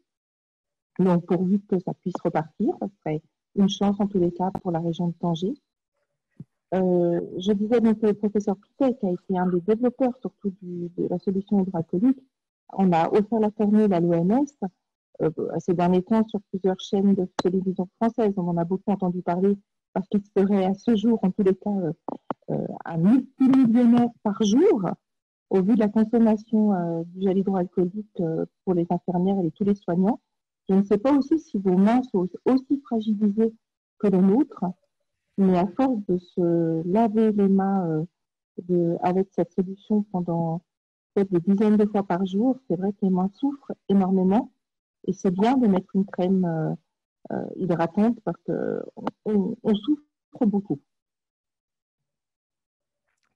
Donc, pourvu que ça puisse repartir, ça serait une chance en tous les cas pour la région de Tanger. Je disais donc que le professeur Piquet, qui a été un des développeurs surtout de la solution hydroalcoolique, on a offert la formule à l'OMS ces derniers temps sur plusieurs chaînes de télévision françaises. On en a beaucoup entendu parler parce qu'il serait à ce jour, en tous les cas, un multimillionnaire par jour au vu de la consommation du gel hydroalcoolique pour les infirmières et tous les soignants. Je ne sais pas aussi si vos mains sont aussi fragilisées que le nôtre, mais à force de se laver les mains avec cette solution pendant peut-être des dizaines de fois par jour, c'est vrai que les mains souffrent énormément et c'est bien de mettre une crème hydratante parce qu'on souffre beaucoup.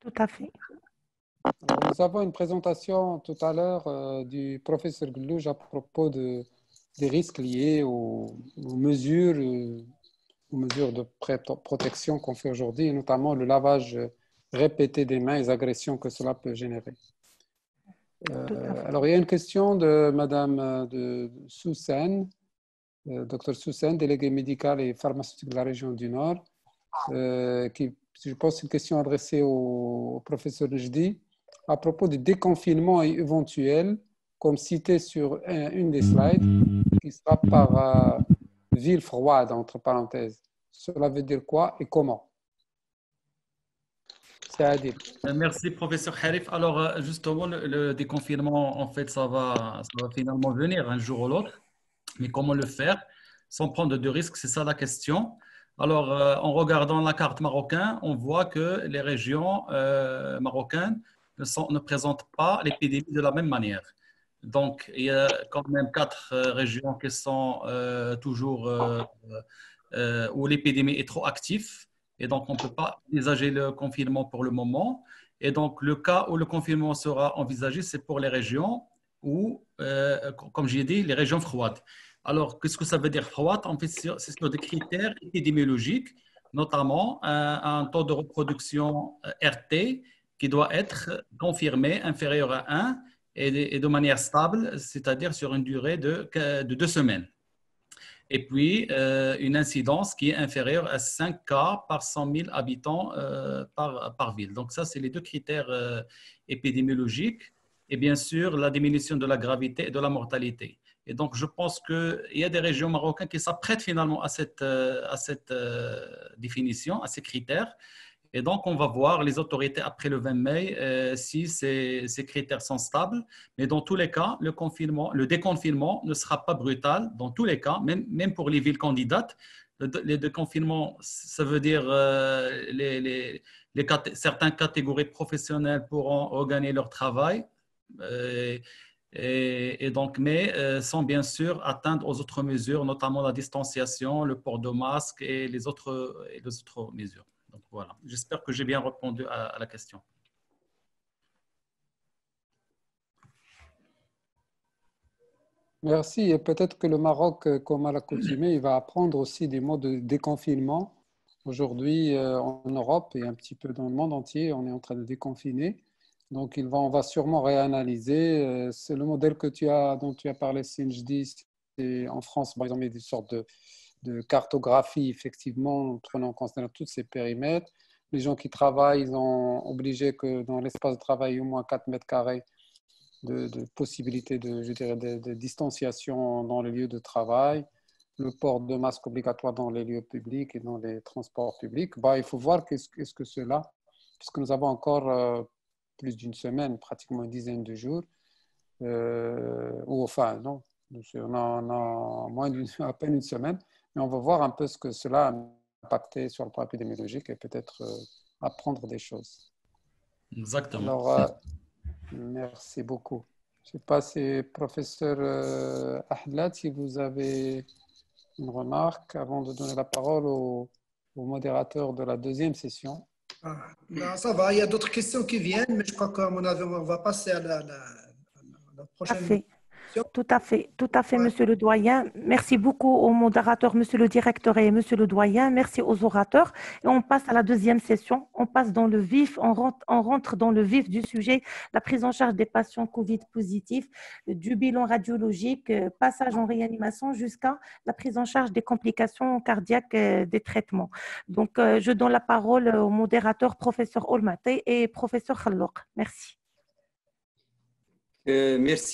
Tout à fait. Alors, nous avons une présentation tout à l'heure du professeur Glouj à propos des risques liés aux mesures de protection qu'on fait aujourd'hui, et notamment le lavage répété des mains et les agressions que cela peut générer. Alors, il y a une question de Madame de Soussane, Dr Soussane, déléguée médicale et pharmaceutique de la région du Nord, qui, je pense, une question adressée au professeur Nejdi à propos du déconfinement éventuel, comme cité sur une des slides, qui sera par ville froide, entre parenthèses. Cela veut dire quoi et comment? C'est à dire. Merci, professeur Harif. Alors, justement, le déconfinement, en fait, ça va finalement venir un jour ou l'autre. Mais comment le faire sans prendre de risques? C'est ça la question. Alors, en regardant la carte marocaine, on voit que les régions marocaines ne présentent pas l'épidémie de la même manière. Donc, il y a quand même 4 régions qui sont toujours où l'épidémie est trop active. Et donc, on ne peut pas envisager le confinement pour le moment. Et donc, le cas où le confinement sera envisagé, c'est pour les régions où, comme j'ai dit, les régions froides. Alors, qu'est-ce que ça veut dire froide? En fait, c'est sur des critères épidémiologiques, notamment un taux de reproduction RT qui doit être confirmé inférieur à 1 et de manière stable, c'est-à-dire sur une durée de 2 semaines. Et puis, une incidence qui est inférieure à 5 cas par 100 000 habitants par ville. Donc, ça, c'est les 2 critères épidémiologiques. Et bien sûr, la diminution de la gravité et de la mortalité. Et donc, je pense qu'il y a des régions marocaines qui s'apprêtent finalement à cette définition, à ces critères. Et donc, on va voir les autorités après le 20 mai si ces critères sont stables. Mais dans tous les cas, le déconfinement ne sera pas brutal. Dans tous les cas, même pour les villes candidates, le déconfinement, ça veut dire certaines catégories professionnelles pourront regagner leur travail. Et donc, mais sans bien sûr atteindre aux autres mesures, notamment la distanciation, le port de masque et les autres mesures. Donc voilà, j'espère que j'ai bien répondu à la question. Merci. Et peut-être que le Maroc, comme à l'accoutumée, il va apprendre aussi des mots de déconfinement. Aujourd'hui, en Europe et un petit peu dans le monde entier, on est en train de déconfiner. Donc, on va sûrement réanalyser. C'est le modèle dont tu as parlé, Sinjdi. En France, ils ont mis des sortes de cartographie, effectivement, en prenant en considération tous ces périmètres. Les gens qui travaillent, ils ont obligé que dans l'espace de travail, au moins 4 mètres carrés de possibilité de distanciation dans les lieux de travail, le port de masque obligatoire dans les lieux publics et dans les transports publics. Il faut voir qu'est-ce que cela, puisque nous avons encore plus d'une semaine, pratiquement une dizaine de jours, ou enfin, non, on a à peine une semaine, mais on va voir un peu ce que cela a impacté sur le plan épidémiologique et peut-être apprendre des choses. Exactement. Alors, merci beaucoup. Je ne sais pas si professeur Ahlad, si vous avez une remarque avant de donner la parole au modérateur de la deuxième session. Non, ça va, il y a d'autres questions qui viennent, mais je crois qu'à mon avis, on va passer à la prochaine. Tout à fait, monsieur le doyen. Merci beaucoup au modérateur, monsieur le directeur et monsieur le doyen. Merci aux orateurs. Et on passe à la deuxième session. On passe dans le vif, on rentre dans le vif du sujet, la prise en charge des patients Covid positifs, du bilan radiologique, passage en réanimation jusqu'à la prise en charge des complications cardiaques des traitements. Donc, je donne la parole au modérateur, professeur Olmate et professeur Khallouk. Merci. Merci.